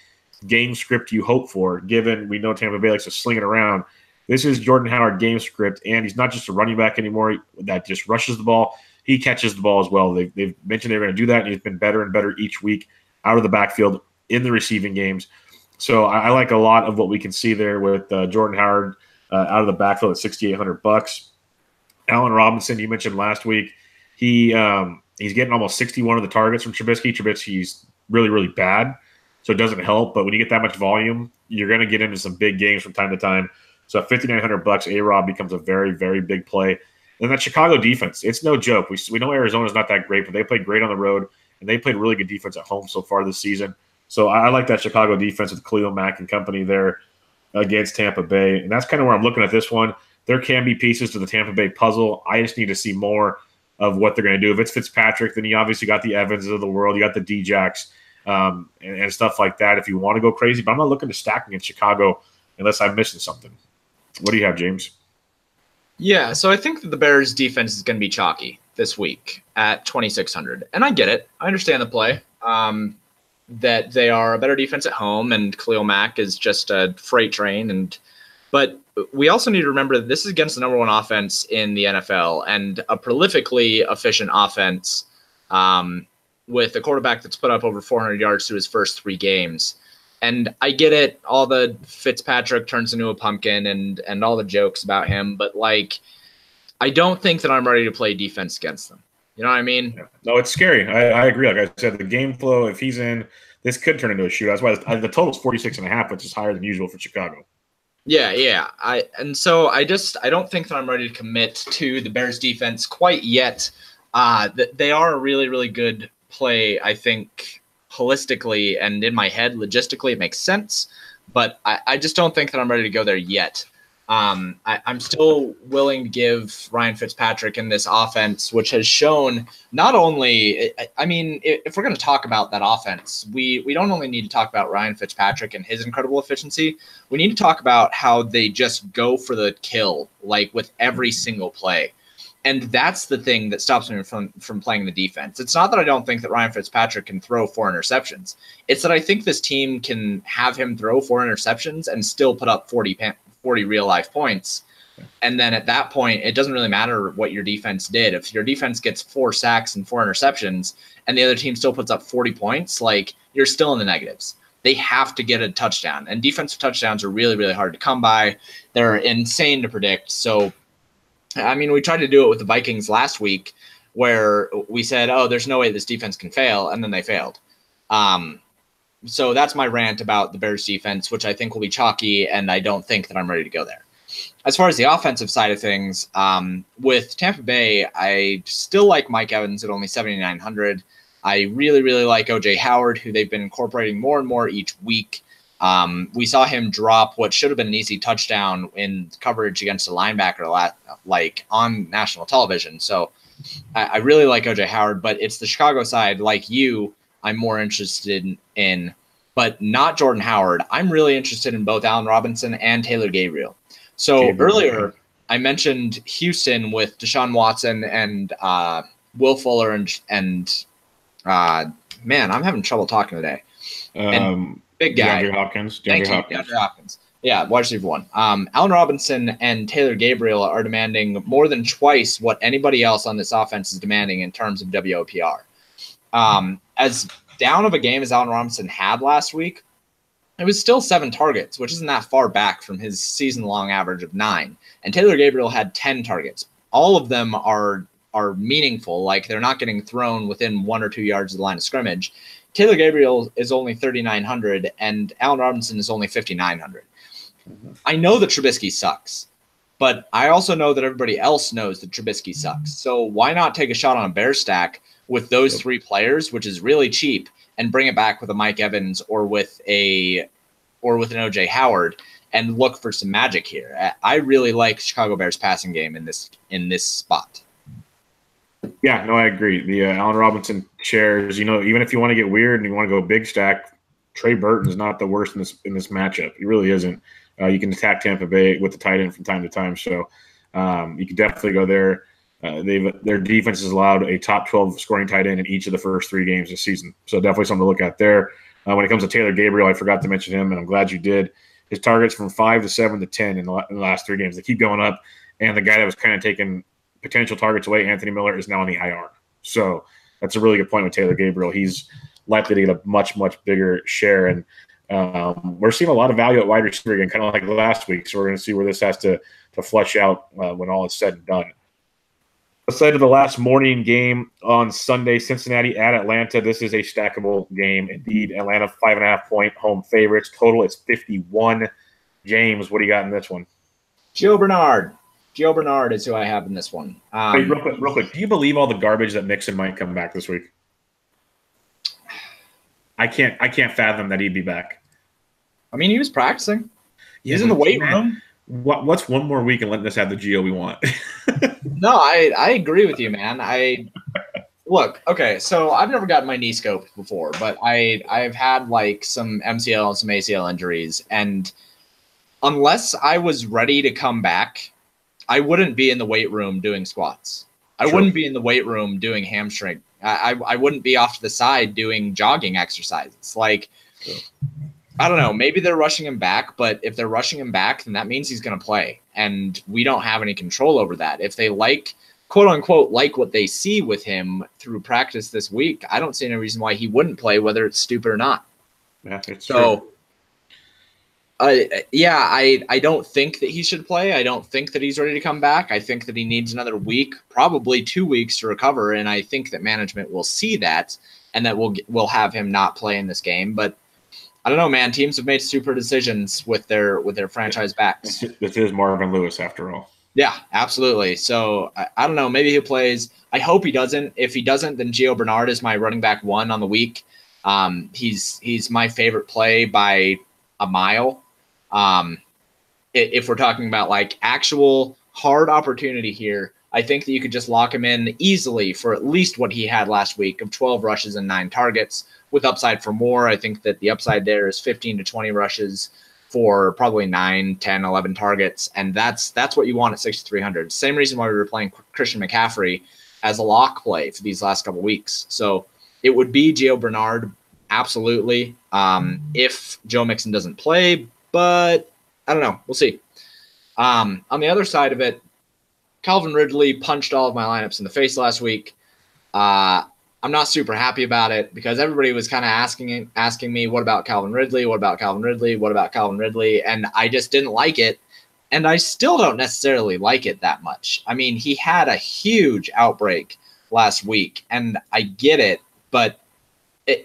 game script you hope for, given we know Tampa Bay likes to sling it around. This is Jordan Howard game script, and he's not just a running back anymore that just rushes the ball. He catches the ball as well. They've mentioned they're going to do that, and he's been better and better each week out of the backfield in the receiving games. So I like a lot of what we can see there with Jordan Howard out of the backfield at $6,800. Allen Robinson, you mentioned last week, he's getting almost 61 of the targets from Trubisky. Trubisky's really, really bad, so it doesn't help. But when you get that much volume, you're going to get into some big games from time to time. So at $5,900, A-Rob becomes a very, very big play. And that Chicago defense, it's no joke. We know Arizona's not that great, but they played great on the road, and they played really good defense at home so far this season. So I like that Chicago defense with Khalil Mack and company there against Tampa Bay. And that's kind of where I'm looking at this one. There can be pieces to the Tampa Bay puzzle. I just need to see more of what they're going to do. If it's Fitzpatrick, then you obviously got the Evanses of the world. You got the D-Jacks and stuff like that if you want to go crazy. But I'm not looking to stack against Chicago unless I'm missing something. What do you have, James? Yeah, so I think that the Bears' defense is going to be chalky this week at 2,600. And I get it. I understand the play. That they are a better defense at home, and Khalil Mack is just a freight train. But we also need to remember that this is against the number one offense in the NFL and a prolifically efficient offense with a quarterback that's put up over 400 yards through his first 3 games. And I get it, all the Fitzpatrick turns into a pumpkin and all the jokes about him, but I don't think that I'm ready to play defense against them. You know what I mean? Yeah. No, it's scary. I agree. Like I said, the game flow, if he's in, this could turn into a shootout. That's why the total is 46.5, which is higher than usual for Chicago. Yeah. I don't think that I'm ready to commit to the Bears defense quite yet. They are a really, really good play, I think, holistically, and in my head, logistically, it makes sense. But I just don't think that I'm ready to go there yet. I'm still willing to give Ryan Fitzpatrick in this offense, which has shown not only, I mean, if we're going to talk about that offense, we don't only need to talk about Ryan Fitzpatrick and his incredible efficiency. We need to talk about how they just go for the kill, with every single play. And that's the thing that stops me from playing the defense. It's not that I don't think that Ryan Fitzpatrick can throw 4 interceptions. It's that I think this team can have him throw 4 interceptions and still put up 40 real-life points. And then at that point, it doesn't really matter what your defense did. If your defense gets 4 sacks and 4 interceptions and the other team still puts up 40 points, you're still in the negatives. They have to get a touchdown. And defensive touchdowns are really, really hard to come by. They're insane to predict. So, I mean, we tried to do it with the Vikings last week where we said, oh, there's no way this defense can fail, and then they failed. So that's my rant about the Bears defense, which I think will be chalky, and I don't think that I'm ready to go there. As far as the offensive side of things, with Tampa Bay, I still like Mike Evans at only 7,900. I really, really like O.J. Howard, who they've been incorporating more and more each week. We saw him drop what should have been an easy touchdown in coverage against a linebacker on national television. So I really like O.J. Howard, but it's the Chicago side, like you, I'm more interested in, but not Jordan Howard. I'm really interested in both Allen Robinson and Taylor Gabriel. So earlier I mentioned Houston with Deshaun Watson and Will Fuller and Man, I'm having trouble talking today. And big guy. DeAndre Hopkins. Thank you, DeAndre Hopkins. Yeah, wide receiver one. Allen Robinson and Taylor Gabriel are demanding more than twice what anybody else on this offense is demanding in terms of WOPR. As down of a game as Allen Robinson had last week, it was still 7 targets, which isn't that far back from his season-long average of 9. And Taylor Gabriel had 10 targets. All of them are meaningful, like they're not getting thrown within 1 or 2 yards of the line of scrimmage. Taylor Gabriel is only 3,900, and Allen Robinson is only 5,900. I know that Trubisky sucks, but I also know that everybody else knows that Trubisky sucks. So why not take a shot on a bear stack with those 3 players, which is really cheap, and bring it back with a Mike Evans or with an OJ Howard and look for some magic here. I really like Chicago Bears passing game in this spot. Yeah, no, I agree. The Allen Robinson shares, even if you want to get weird and you want to go big stack, Trey Burton's not the worst in this matchup. He really isn't. You can attack Tampa Bay with the tight end from time to time, so you can definitely go there. Their defense has allowed a top 12 scoring tight end in each of the first 3 games this season. So definitely something to look at there. When it comes to Taylor Gabriel, I forgot to mention him, and I'm glad you did. His targets from 5 to 7 to 10 in the last 3 games. They keep going up, and the guy that was kind of taking potential targets away, Anthony Miller, is now on the IR. So that's a really good point with Taylor Gabriel. He's likely to get a much, much bigger share, and we're seeing a lot of value at wide receiver again, kind of like last week. So we're going to see where this has to flush out when all is said and done. Aside of the last morning game on Sunday, Cincinnati at Atlanta. This is a stackable game indeed. Atlanta 5.5-point home favorites. Total is 51. James, what do you got in this one? Gio Bernard. Gio Bernard is who I have in this one. Hey, real quick, do you believe all the garbage that Mixon might come back this week? I can't fathom that he'd be back. I mean, he was practicing. He's in the weight room. What's one more week and letting us have the Gio we want? No, I agree with you, man. Look, okay, so I've never gotten my knee scoped before, but I've had like some MCL and some ACL injuries, and unless I was ready to come back, I wouldn't be in the weight room doing squats. I wouldn't be in the weight room doing hamstring. I wouldn't be off to the side doing jogging exercises. Like, I don't know. Maybe they're rushing him back, but if they're rushing him back, then that means he's going to play, and we don't have any control over that. If they quote unquote, like what they see with him through practice this week, I don't see any reason why he wouldn't play, whether it's stupid or not. Yeah, it's true. I don't think that he should play. I don't think that he's ready to come back. I think that he needs another week, probably 2 weeks to recover, and I think that management will see that and that we'll have him not play in this game. But I don't know, man. Teams have made super decisions with their franchise backs. This is Marvin Lewis, after all. Yeah, absolutely. So I don't know. Maybe he plays. I hope he doesn't. If he doesn't, then Gio Bernard is my running back 1 on the week. He's my favorite play by a mile. If we're talking about like actual hard opportunity here, I think that you could just lock him in easily for at least what he had last week of 12 rushes and 9 targets with upside for more. I think that the upside there is 15 to 20 rushes for probably 9, 10, 11 targets. And that's what you want at 6,300. Same reason why we were playing Christian McCaffrey as a lock play for these last couple weeks. So it would be Gio Bernard. Absolutely. If Joe Mixon doesn't play, but I don't know. We'll see. On the other side of it, Calvin Ridley punched all of my lineups in the face last week. I'm not super happy about it because everybody was kind of asking me, what about Calvin Ridley? What about Calvin Ridley? What about Calvin Ridley? And I just didn't like it. And I still don't necessarily like it that much. I mean, he had a huge outbreak last week, and I get it, but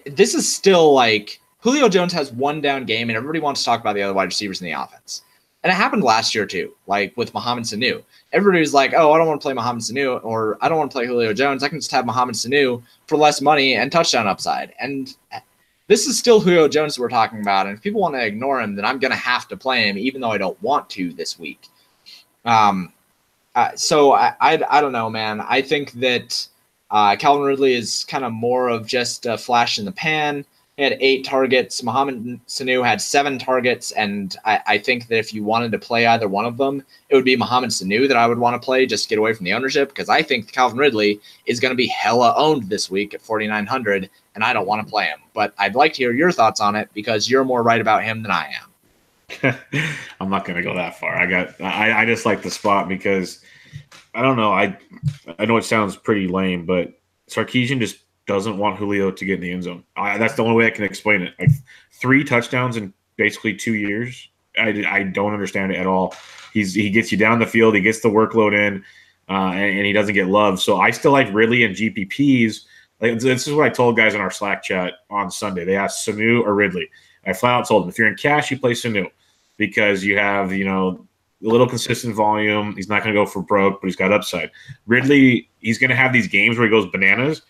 this is still like Julio Jones has 1 down game, and everybody wants to talk about the other wide receivers in the offense. And it happened last year too, like with Mohamed Sanu. Everybody was like, oh, I don't want to play Mohamed Sanu, or I don't want to play Julio Jones. I can just have Mohamed Sanu for less money and touchdown upside. And this is still Julio Jones that we're talking about. And if people want to ignore him, then I'm going to have to play him, even though I don't want to this week. So I don't know, man. I think that Calvin Ridley is kind of more of just a flash in the pan. He had 8 targets. Mohamed Sanu had 7 targets, and I think that if you wanted to play either one of them, it would be Mohamed Sanu that I would want to play just to get away from the ownership, because I think Calvin Ridley is going to be hella owned this week at 4,900, and I don't want to play him. But I'd like to hear your thoughts on it because you're more right about him than I am. I'm not going to go that far. I just like the spot because I don't know. I know it sounds pretty lame, but Sarkisian just doesn't want Julio to get in the end zone. That's the only way I can explain it. Like 3 touchdowns in basically 2 years. I don't understand it at all. He gets you down the field. He gets the workload in, and he doesn't get love. So I still like Ridley and GPPs. Like, this is what I told guys in our Slack chat on Sunday. They asked Sanu or Ridley. I flat out told them, if you're in cash, you play Sanu because you have, a little consistent volume. He's not going to go for broke, but he's got upside. Ridley, he's going to have these games where he goes bananas,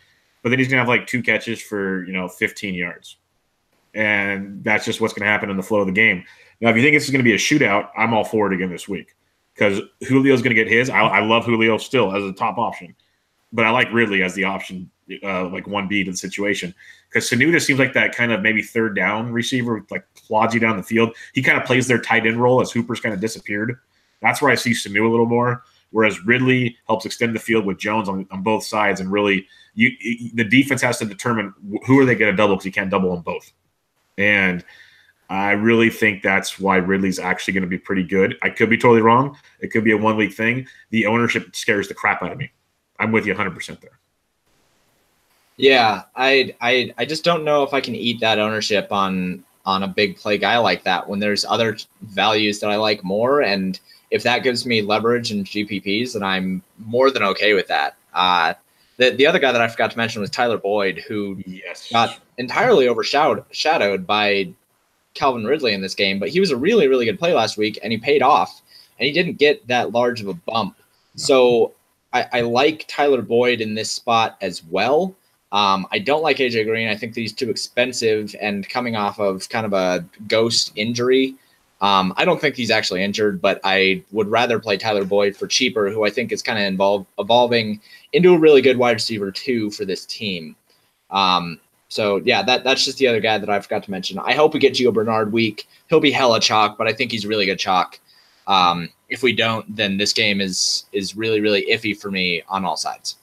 but then he's going to have like 2 catches for, 15 yards. And that's just what's going to happen in the flow of the game. Now, if you think this is going to be a shootout, I'm all for it again this week because Julio's going to get his. I love Julio still as a top option, but I like Ridley as the option, like 1B to the situation, because Sanu just seems like that kind of maybe third down receiver, like plods you down the field. He kind of plays their tight end role as Hooper's kind of disappeared. That's where I see Sanu a little more, whereas Ridley helps extend the field with Jones on both sides, and really the defense has to determine who are they going to double because you can't double them both. And I really think that's why Ridley's actually going to be pretty good. I could be totally wrong. It could be a 1 week thing. The ownership scares the crap out of me. I'm with you 100% there. Yeah, I just don't know if I can eat that ownership on a big play guy like that when there's other values that I like more. And if that gives me leverage and GPPs, then I'm more than okay with that. The other guy that I forgot to mention was Tyler Boyd, who got entirely overshadowed by Calvin Ridley in this game, but he was a really, really good play last week, and he paid off, and he didn't get that large of a bump. No. So I like Tyler Boyd in this spot as well. I don't like AJ Green. I think that he's too expensive and coming off of kind of a ghost injury. I don't think he's actually injured, but I would rather play Tyler Boyd for cheaper, who I think is kind of evolving into a really good wide receiver too for this team. So yeah, that's just the other guy that I forgot to mention. I hope we get Gio Bernard week. He'll be hella chalk, but I think he's really good chalk. If we don't, then this game is really, really iffy for me on all sides.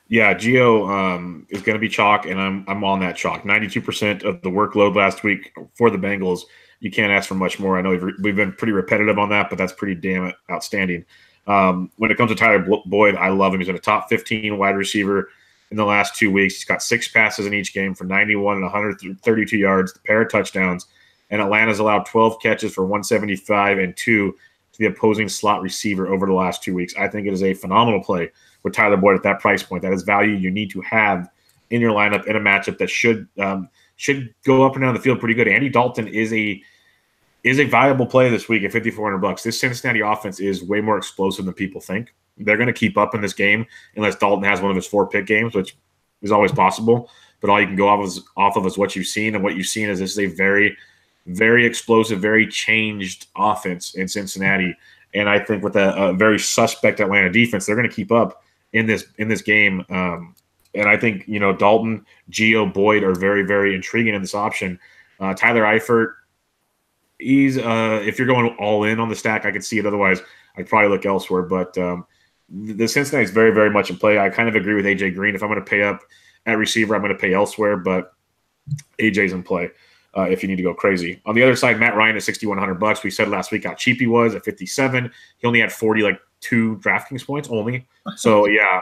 Yeah, Gio is going to be chalk, and I'm on that chalk. 92% of the workload last week for the Bengals. You can't ask for much more. I know we've been pretty repetitive on that, but that's pretty damn outstanding. When it comes to Tyler Boyd, I love him. He's been a top 15 wide receiver in the last 2 weeks. He's got 6 passes in each game for 91 and 132 yards, a pair of touchdowns, and Atlanta's allowed 12 catches for 175 and 2 to the opposing slot receiver over the last 2 weeks. I think it is a phenomenal play with Tyler Boyd at that price point. That is value you need to have in your lineup in a matchup that should go up and down the field pretty good. Andy Dalton is a viable play this week at $5,400. This Cincinnati offense is way more explosive than people think. They're going to keep up in this game unless Dalton has one of his 4 pick games, which is always possible. But all you can go off of is what you've seen, and what you've seen is this is a very, very explosive, very changed offense in Cincinnati. And I think with a very suspect Atlanta defense, they're going to keep up in this game. And I think Dalton, Gio, Boyd are very, very intriguing in this option. Tyler Eifert, he's if you're going all in on the stack, I could see it. Otherwise, I'd probably look elsewhere. But the Cincinnati is very, very much in play. I kind of agree with AJ Green. If I'm going to pay up at receiver, I'm going to pay elsewhere. But AJ's in play if you need to go crazy. On the other side, Matt Ryan at $6,100. We said last week how cheap he was at 57. He only had 2 DraftKings points only. So yeah,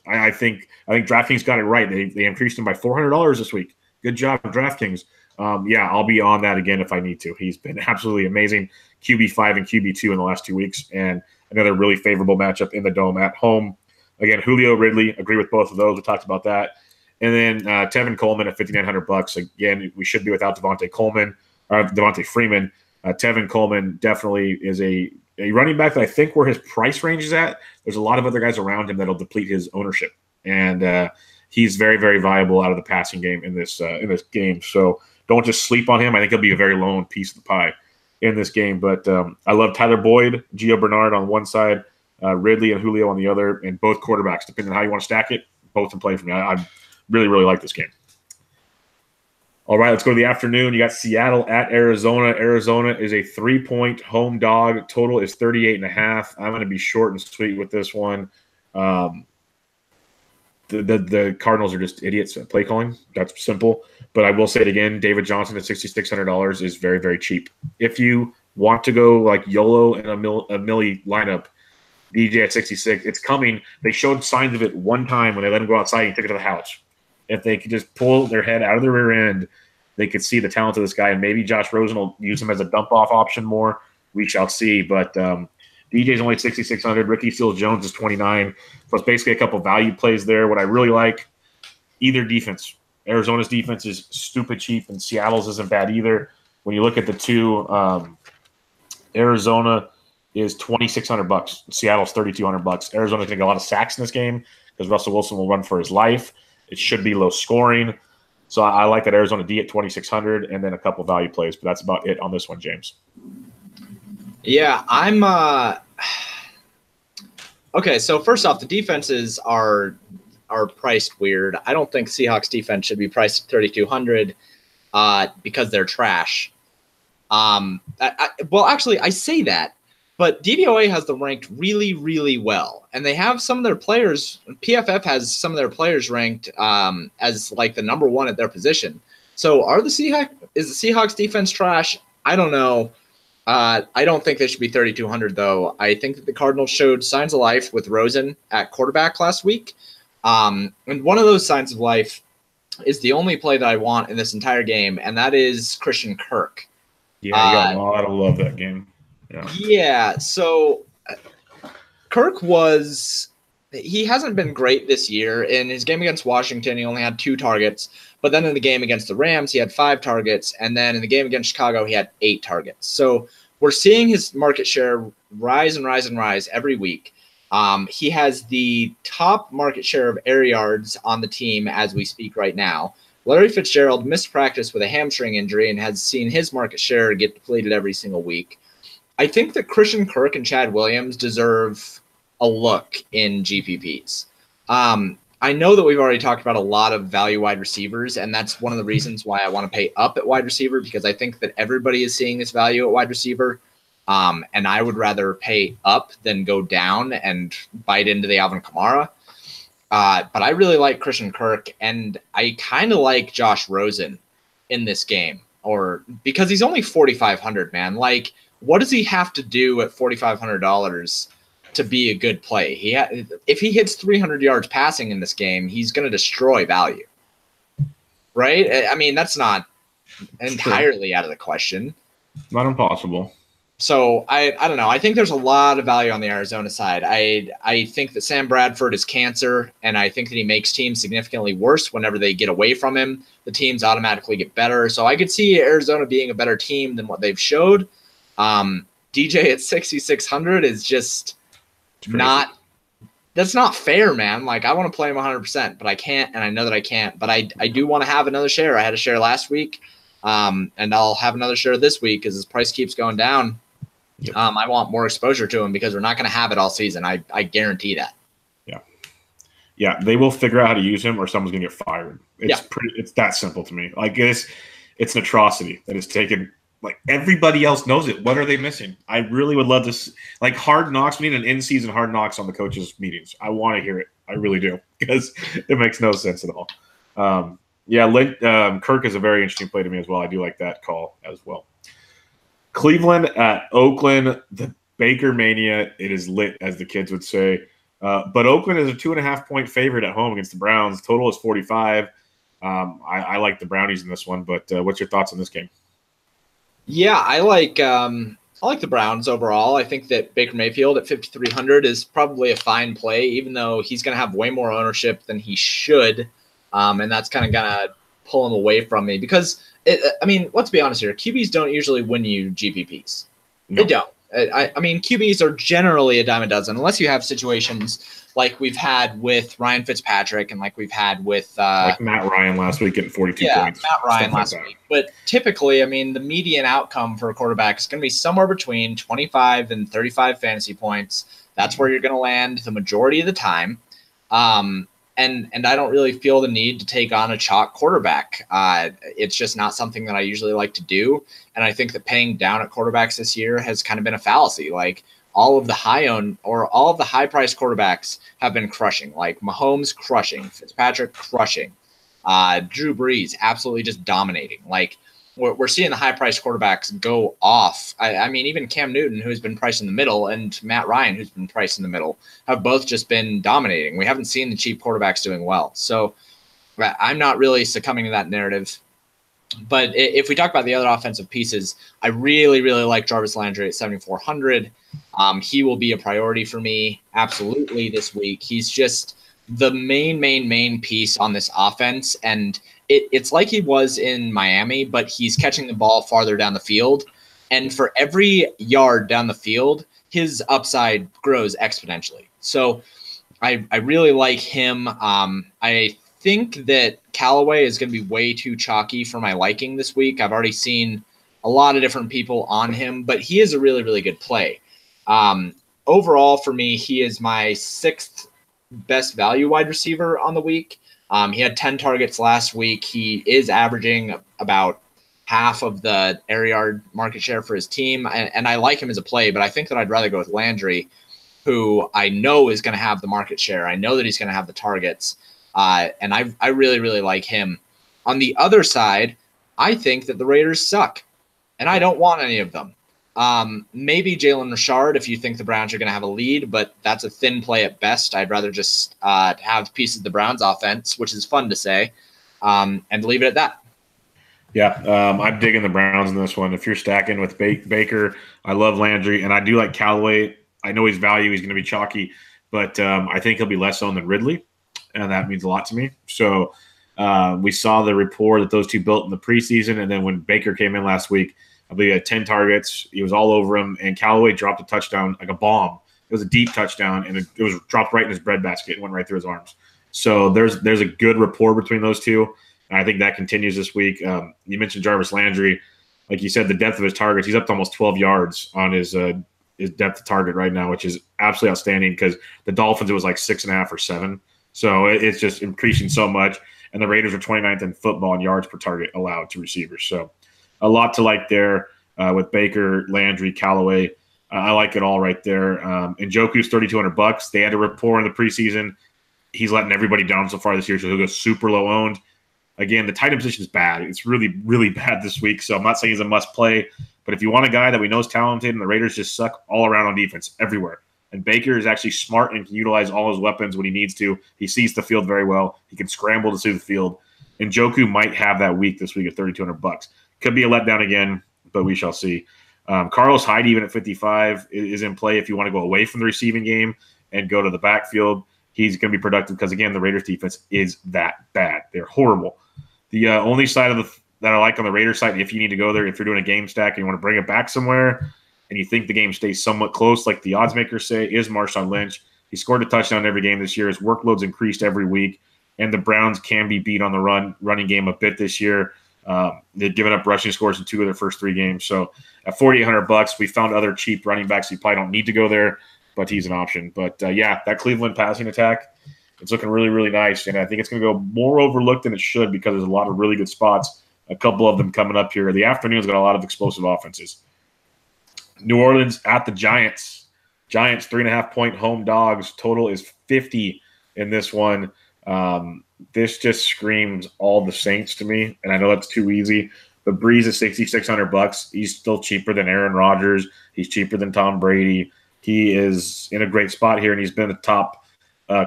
I think DraftKings got it right. They increased him by $400 this week. Good job, DraftKings. Yeah, I'll be on that again if I need to. He's been absolutely amazing. QB5 and QB2 in the last 2 weeks, and another really favorable matchup in the Dome at home. Again, Julio, Ridley, agree with both of those. We talked about that. And then Tevin Coleman at $5,900. Again, we should be without Devontae Freeman. Tevin Coleman definitely is a running back that I think where his price range is at, there's a lot of other guys around him that'll deplete his ownership. And he's very, very viable out of the passing game in this game. So don't just sleep on him. I think he'll be a very lone piece of the pie in this game. But I love Tyler Boyd, Gio Bernard on one side, Ridley and Julio on the other, and both quarterbacks, depending on how you want to stack it, both in play for me. I really, really like this game. All right, let's go to the afternoon. You got Seattle at Arizona. Arizona is a 3-point home dog. Total is 38.5. I'm going to be short and sweet with this one. The Cardinals are just idiots at play calling. That's simple. But I will say it again, David Johnson at $6,600 is very, very cheap. If you want to go like YOLO and a milli lineup, DJ at 66, it's coming. They showed signs of it one time when they let him go outside and took it to the house. If they could just pull their head out of the rear end, they could see the talent of this guy. And maybe Josh Rosen will use him as a dump-off option more. We shall see. But DJ's only 6,600. Ricky Seals-Jones is 29. So it's basically a couple value plays there. What I really like, either defense. Arizona's defense is stupid cheap, and Seattle's isn't bad either. When you look at the two, Arizona is $2,600. Seattle's $3,200. Arizona's going to get a lot of sacks in this game because Russell Wilson will run for his life. It should be low scoring. So I like that Arizona D at 2,600 and then a couple value plays, but that's about it on this one, James. Yeah, I'm okay, so first off, the defenses are priced weird. I don't think Seahawks defense should be priced at 3,200 because they're trash. Well, actually, I say that, but DVOA has them ranked really, really well, and they have some of their players. PFF has some of their players ranked as like the number one at their position. So, is the Seahawks defense trash? I don't know. I don't think they should be 3,200 though. I think that the Cardinals showed signs of life with Rosen at quarterback last week, and one of those signs of life is the only play that I want in this entire game, and that is Christian Kirk. Yeah, you got a lot of love that game. Yeah, so Kirk he hasn't been great this year. In his game against Washington, he only had 2 targets, but then in the game against the Rams, he had 5 targets, and then in the game against Chicago, he had 8 targets. So we're seeing his market share rise and rise and rise every week. He has the top market share of air yards on the team as we speak right now. Larry Fitzgerald missed practice with a hamstring injury and has seen his market share get depleted every single week. I think that Christian Kirk and Chad Williams deserve a look in GPPs. I know that we've already talked about a lot of value wide receivers, and that's one of the reasons why I want to pay up at wide receiver, because I think that everybody is seeing this value at wide receiver, and I would rather pay up than go down and bite into the Alvin Kamara. But I really like Christian Kirk, and I kind of like Josh Rosen in this game, because he's only 4,500, man. Like, what does he have to do at $4,500 to be a good play? If he hits 300 yards passing in this game, he's going to destroy value, right? I mean, that's not entirely out of the question. Not impossible. So I don't know. I think there's a lot of value on the Arizona side. I think that Sam Bradford is cancer, and I think that he makes teams significantly worse whenever they get away from him. The teams automatically get better. So I could see Arizona being a better team than what they've showed. DJ at 6,600 is just not – that's not fair, man. Like, I want to play him 100%, but I can't, and I know that I can't. But I do want to have another share. I had a share last week, and I'll have another share this week as his price keeps going down. Yep. I want more exposure to him because we're not going to have it all season. I guarantee that. Yeah, they will figure out how to use him, or someone's going to get fired. It's that simple to me. Like, it's an atrocity that is taken. Like, everybody else knows it. What are they missing? I really would love to like Hard Knocks. We need an in-season Hard Knocks on the coaches' meetings. I want to hear it. I really do, because it makes no sense at all. Kirk is a very interesting play to me as well. I do like that call as well. Cleveland at Oakland, the Baker Mania. It is lit, as the kids would say. But Oakland is a 2.5-point favorite at home against the Browns. Total is 45. I like the Brownies in this one, but what's your thoughts on this game? Yeah, I like the Browns overall. I think that Baker Mayfield at 5,300 is probably a fine play, even though he's going to have way more ownership than he should, and that's kind of going to pull him away from me because – let's be honest here. QBs don't usually win you GPPs. No. They don't. I mean, QBs are generally a dime a dozen, unless you have situations like we've had with Ryan Fitzpatrick and like we've had with like Matt Ryan last week getting 42 points. Matt Ryan last week. But typically, I mean, the median outcome for a quarterback is going to be somewhere between 25 and 35 fantasy points. That's where you're going to land the majority of the time. And I don't really feel the need to take on a chalk quarterback. It's just not something that I usually like to do. And I think that paying down at quarterbacks this year has kind of been a fallacy. Like all of the high priced quarterbacks have been crushing. Like Mahomes crushing, Fitzpatrick crushing, Drew Brees absolutely just dominating. Like we're seeing the high-priced quarterbacks go off. I mean, even Cam Newton, who's been priced in the middle, and Matt Ryan, who's been priced in the middle, have both just been dominating. We haven't seen the cheap quarterbacks doing well. So I'm not really succumbing to that narrative. But if we talk about the other offensive pieces, I really, really like Jarvis Landry at 7,400. He will be a priority for me absolutely this week. He's just the main piece on this offense, and it's like he was in Miami, but he's catching the ball farther down the field. And for every yard down the field, his upside grows exponentially. So I really like him. I think that Callaway is going to be way too chalky for my liking this week. I've already seen a lot of different people on him, but he is a really, really good play. Overall, for me, he is my sixth best value wide receiver on the week. He had 10 targets last week. He is averaging about half of the air yard market share for his team, and I like him as a play, but I think that I'd rather go with Landry, who I know is going to have the market share. I know that he's going to have the targets, and I really, really like him. On the other side, I think that the Raiders suck, and I don't want any of them. Maybe Jalen Richard if you think the Browns are going to have a lead, but that's a thin play at best. I'd rather just have pieces of the Browns offense, which is fun to say, and leave it at that. Yeah, I'm digging the Browns in this one. If you're stacking with Baker, I love Landry, and I do like Callaway. I know his value. He's going to be chalky, but I think he'll be less owned than Ridley, and that means a lot to me. So we saw the rapport that those two built in the preseason, and then when Baker came in last week, I believe he had 10 targets. He was all over him, and Callaway dropped a touchdown like a bomb. It was a deep touchdown, and it was dropped right in his breadbasket and went right through his arms. So there's a good rapport between those two, and I think that continues this week. You mentioned Jarvis Landry. Like you said, the depth of his targets, he's up to almost 12 yards on his depth of target right now, which is absolutely outstanding because the Dolphins, it was like 6.5 or 7. So it's just increasing so much, and the Raiders are 29th in football in yards per target allowed to receivers. So a lot to like there with Baker, Landry, Callaway. I like it all right there. Njoku's $3,200. They had a rapport in the preseason. He's letting everybody down so far this year, so he'll go super low owned. Again, the tight end position is bad. It's really, really bad this week. So I'm not saying he's a must play, but if you want a guy that we know is talented, and the Raiders just suck all around on defense everywhere. And Baker is actually smart and can utilize all his weapons when he needs to. He sees the field very well. He can scramble to see the field. Njoku might have that week this week at $3,200. Could be a letdown again, but we shall see. Carlos Hyde, even at 55, is in play if you want to go away from the receiving game and go to the backfield. He's going to be productive because, again, the Raiders' defense is that bad. They're horrible. The only side that I like on the Raiders side, if you need to go there, if you're doing a game stack and you want to bring it back somewhere and you think the game stays somewhat close, like the odds makers say, is Marshawn Lynch. He scored a touchdown every game this year. His workload's increased every week, and the Browns can be beat on the running game a bit this year. They've given up rushing scores in 2 of their first 3 games. So at $4,800, we found other cheap running backs. You probably don't need to go there, but he's an option. But yeah, that Cleveland passing attack, it's looking really, really nice. And I think it's going to go more overlooked than it should because there's a lot of really good spots, a couple of them coming up here. The afternoon's got a lot of explosive offenses. New Orleans at the Giants. Giants 3.5-point home dogs. Total is 50 in this one. This just screams all the Saints to me, and I know that's too easy. But Breeze is $6,600. He's still cheaper than Aaron Rodgers. He's cheaper than Tom Brady. He is in a great spot here, and he's been the top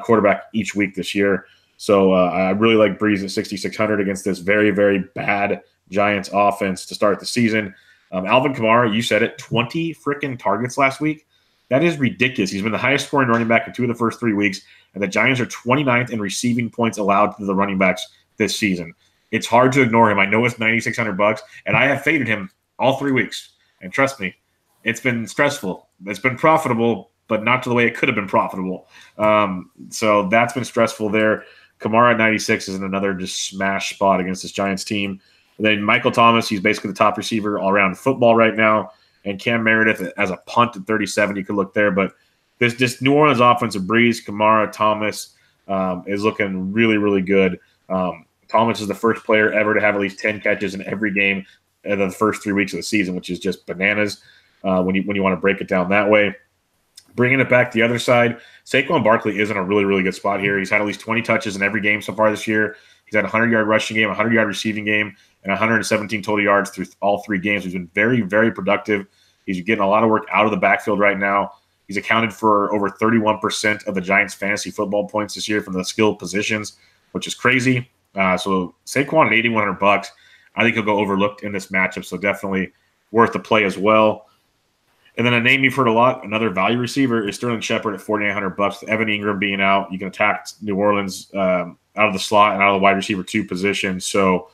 quarterback each week this year. So I really like Breeze at $6,600 against this very, very bad Giants offense to start the season. Alvin Kamara, you said it, 20 freaking targets last week. That is ridiculous. He's been the highest scoring running back in 2 of the first 3 weeks, and the Giants are 29th in receiving points allowed to the running backs this season. It's hard to ignore him. I know it's $9,600, and I have faded him all 3 weeks. And trust me, it's been stressful. It's been profitable, but not to the way it could have been profitable. So that's been stressful there. Kamara at 96 is in another just smash spot against this Giants team. And then Michael Thomas, he's basically the top receiver all around football right now. And Cam Meredith as a punt at 37, you could look there. But this New Orleans offensive Breeze, Kamara, Thomas, is looking really, really good. Thomas is the first player ever to have at least 10 catches in every game in the first 3 weeks of the season, which is just bananas when you want to break it down that way. Bringing it back to the other side, Saquon Barkley is in a really, really good spot here. He's had at least 20 touches in every game so far this year. He's had a 100-yard rushing game, a 100-yard receiving game, and 117 total yards through all 3 games. He's been very, very productive. He's getting a lot of work out of the backfield right now. He's accounted for over 31% of the Giants' fantasy football points this year from the skilled positions, which is crazy. So Saquon at $8,100, I think he'll go overlooked in this matchup, so definitely worth the play as well. And then a name you've heard a lot, another value receiver, is Sterling Shepard at $4,900. With Evan Ingram being out, you can attack New Orleans out of the slot and out of the wide receiver 2 position. So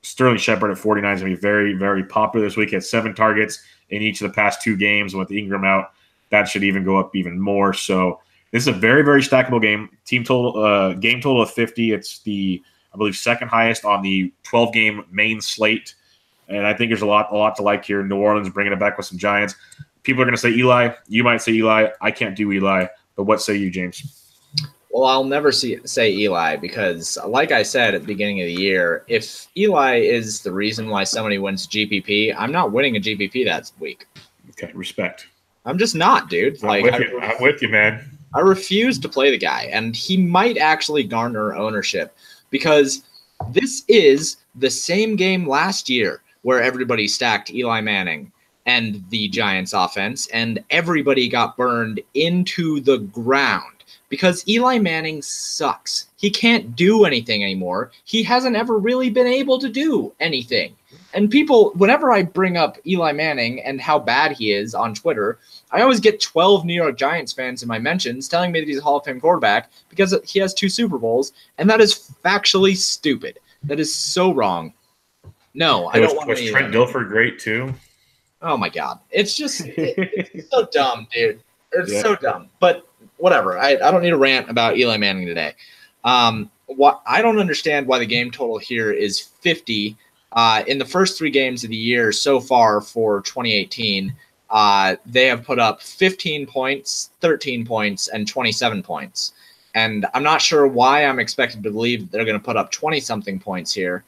Sterling Shepard at $49 is going to be very, very popular this week. He had 7 targets in each of the past 2 games. With Ingram out, that should even go up even more. So this is a very, very stackable game. Game total of 50. It's the, I believe, second highest on the 12-game main slate. And I think there's a lot to like here. New Orleans bringing it back with some Giants. People are going to say Eli. You might say Eli. I can't do Eli. But what say you, James? Well, I'll never say Eli because, like I said at the beginning of the year, if Eli is the reason why somebody wins GPP, I'm not winning a GPP that week. Okay, respect. I'm just not, dude. I'm with you, man. I refuse to play the guy, and he might actually garner ownership because this is the same game last year where everybody stacked Eli Manning and the Giants offense, and everybody got burned into the ground because Eli Manning sucks. He can't do anything anymore. He hasn't ever really been able to do anything. And people, whenever I bring up Eli Manning and how bad he is on Twitter, I always get 12 New York Giants fans in my mentions telling me that he's a Hall of Fame quarterback because he has 2 Super Bowls, and that is factually stupid. That is so wrong. No, I don't want to. Was Trent Dilfer great too? Oh my God, it's just it's so dumb, dude. It's so dumb. But whatever. I don't need a rant about Eli Manning today. I don't understand why the game total here is 50. In the first 3 games of the year so far for 2018, they have put up 15 points, 13 points, and 27 points. And I'm not sure why I'm expected to believe that they're going to put up 20-something points here.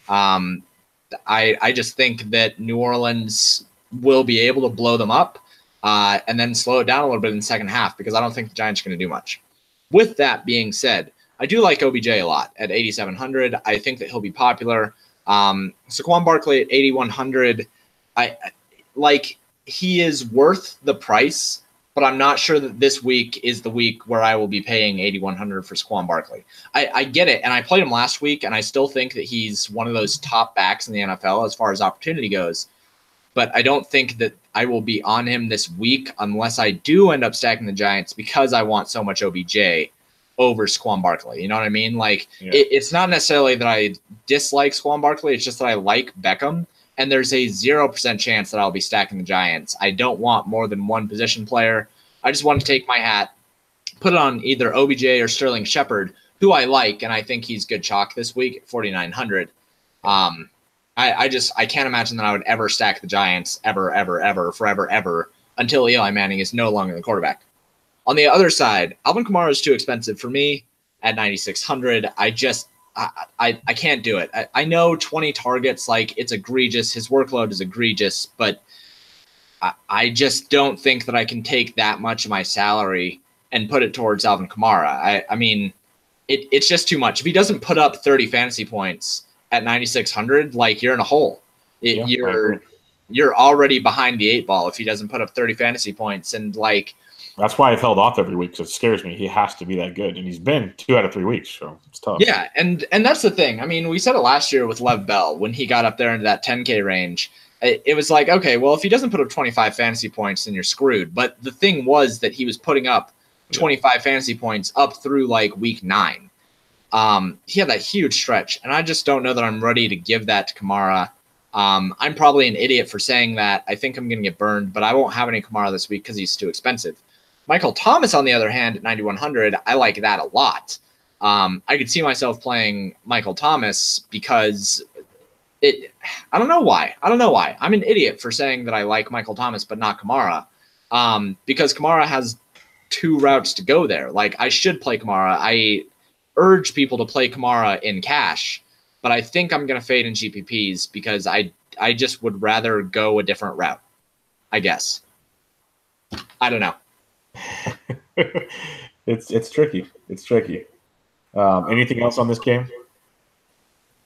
I just think that New Orleans will be able to blow them up and then slow it down a little bit in the second half because I don't think the Giants are going to do much. With that being said, I do like OBJ a lot at 8,700. I think that he'll be popular. Saquon Barkley at 8,100. He is worth the price, but I'm not sure that this week is the week where I will be paying 8,100 for Saquon Barkley. I get it, and I played him last week, and I still think that he's one of those top backs in the NFL as far as opportunity goes. But I don't think that I will be on him this week unless I do end up stacking the Giants because I want so much OBJ over Saquon Barkley. You know what I mean? It's not necessarily that I dislike Saquon Barkley. It's just that I like Beckham, and there's a 0% chance that I'll be stacking the Giants. I don't want more than one position player. I just want to take my hat, put it on either OBJ or Sterling Shepard, who I like, and I think he's good chalk this week at 4,900. I can't imagine that I would ever stack the Giants ever, forever, ever until Eli Manning is no longer the quarterback. On the other side, Alvin Kamara is too expensive for me at 9,600. I can't do it. I know 20 targets, it's egregious. His workload is egregious, but I just don't think that I can take that much of my salary and put it towards Alvin Kamara. I mean, it's just too much. If he doesn't put up 30 fantasy points at 9,600, you're in a hole. You're already behind the 8 ball if he doesn't put up 30 fantasy points. And that's why I've held off every week because it scares me. He has to be that good, and he's been 2 out of 3 weeks, so it's tough. Yeah, and that's the thing. I mean, we said it last year with Lev Bell when he got up there into that 10K range. It was okay, well, if he doesn't put up 25 fantasy points, then you're screwed. But the thing was that he was putting up 25 fantasy points up through week 9. He had that huge stretch, and I just don't know that I'm ready to give that to Kamara. I'm probably an idiot for saying that. I think I'm going to get burned, but I won't have any Kamara this week because he's too expensive. Michael Thomas, on the other hand, at 9,100, I like that a lot. I could see myself playing Michael Thomas because I don't know why. I'm an idiot for saying that I like Michael Thomas but not Kamara. Because Kamara has two routes to go there. Like, I should play Kamara. I urge people to play Kamara in cash, but I think I'm going to fade in GPPs because I just would rather go a different route, I guess. I don't know. It's tricky. It's tricky. Anything else on this game?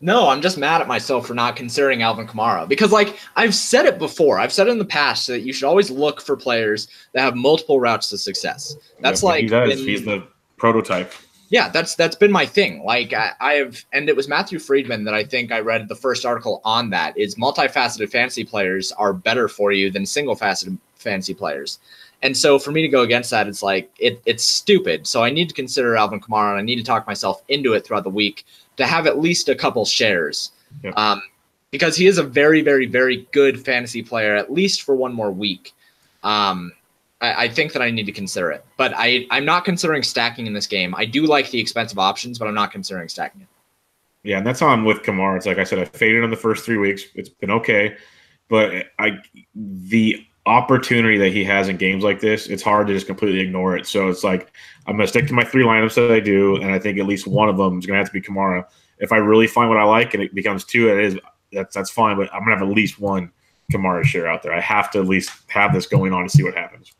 No, I'm just mad at myself for not considering Alvin Kamara because, like, I've said it before. I've said it in the past that you should always look for players that have multiple routes to success. That's like he does. He's the prototype. Yeah, that's been my thing. Like and it was Matthew Friedman that I think I read the first article on that is multifaceted fantasy players are better for you than single-faceted fantasy players. And so for me to go against that, it's like it's stupid. So I need to consider Alvin Kamara, and I need to talk myself into it throughout the week to have at least a couple shares. Yep. Because he is a very, very, very good fantasy player, at least for one more week. I think that I need to consider it. But I'm not considering stacking in this game. I do like the expensive options, but I'm not considering stacking it. Yeah, and that's how I'm with Kamara. It's like I said, I faded in the first 3 weeks. It's been okay. But the opportunity that he has in games like this, it's hard to just completely ignore it. So it's like I'm going to stick to my 3 lineups that I do, and I think at least one of them is going to have to be Kamara. If I really find what I like and it becomes 2, that's fine, but I'm going to have at least one Kamara share out there. I have to at least have this going on to see what happens.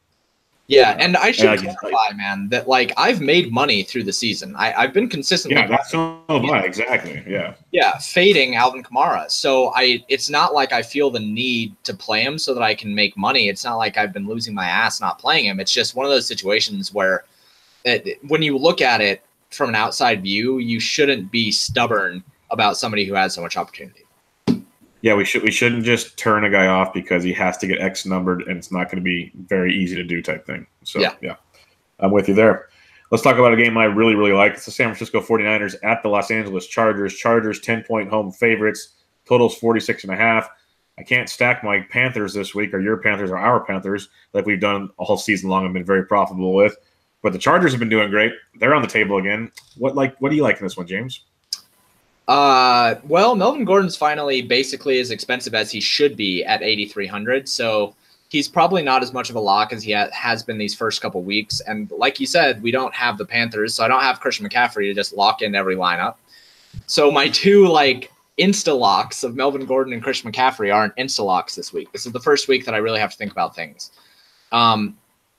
Yeah, and I should clarify, man, that like I've made money through the season. I've been consistently. Yeah, that's so right, exactly. Yeah. Yeah, fading Alvin Kamara. So it's not like I feel the need to play him so that I can make money. It's not like I've been losing my ass not playing him. It's just one of those situations where when you look at it from an outside view, you shouldn't be stubborn about somebody who has so much opportunity. Yeah, we shouldn't just turn a guy off because he has to get X numbered and it's not going to be very easy to do type thing. So, yeah, I'm with you there. Let's talk about a game I really, really like. It's the San Francisco 49ers at the Los Angeles Chargers. Chargers 10-point home favorites. Totals 46.5. I can't stack my Panthers this week, or your Panthers or our Panthers, like we've done all season long and been very profitable with. But the Chargers have been doing great. They're on the table again. What do you like in this one, James? Well, Melvin Gordon's finally basically as expensive as he should be at 8,300. So he's probably not as much of a lock as he has been these first couple weeks. And like you said, we don't have the Panthers, so I don't have Christian McCaffrey to just lock in every lineup. So my two insta locks of Melvin Gordon and Christian McCaffrey aren't insta locks this week. This is the first week that I really have to think about things.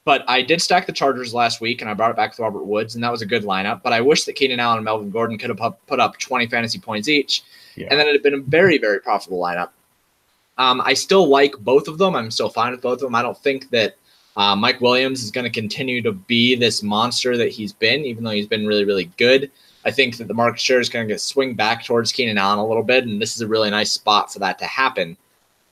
But I did stack the Chargers last week, and I brought it back with Robert Woods, and that was a good lineup. But I wish that Keenan Allen and Melvin Gordon could have put up 20 fantasy points each, and then it had been a very, very profitable lineup. I still like both of them. I'm still fine with both of them. I don't think that Mike Williams is going to continue to be this monster that he's been, even though he's been really, really good. I think that the market share is going to swing back towards Keenan Allen a little bit, and this is a really nice spot for that to happen.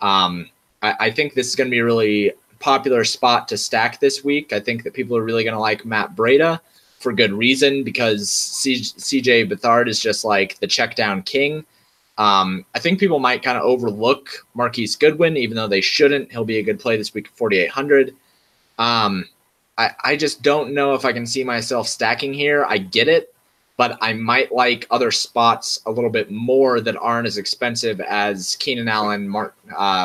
I think this is going to be a really popular spot to stack this week. I think that people are really going to like Matt Breida for good reason because CJ Beathard is just like the check down king. I think people might kind of overlook Marquise Goodwin, even though they shouldn't. He'll be a good play this week at 4,800. I just don't know if I can see myself stacking here. I get it, but I might like other spots a little bit more that aren't as expensive as Keenan Allen,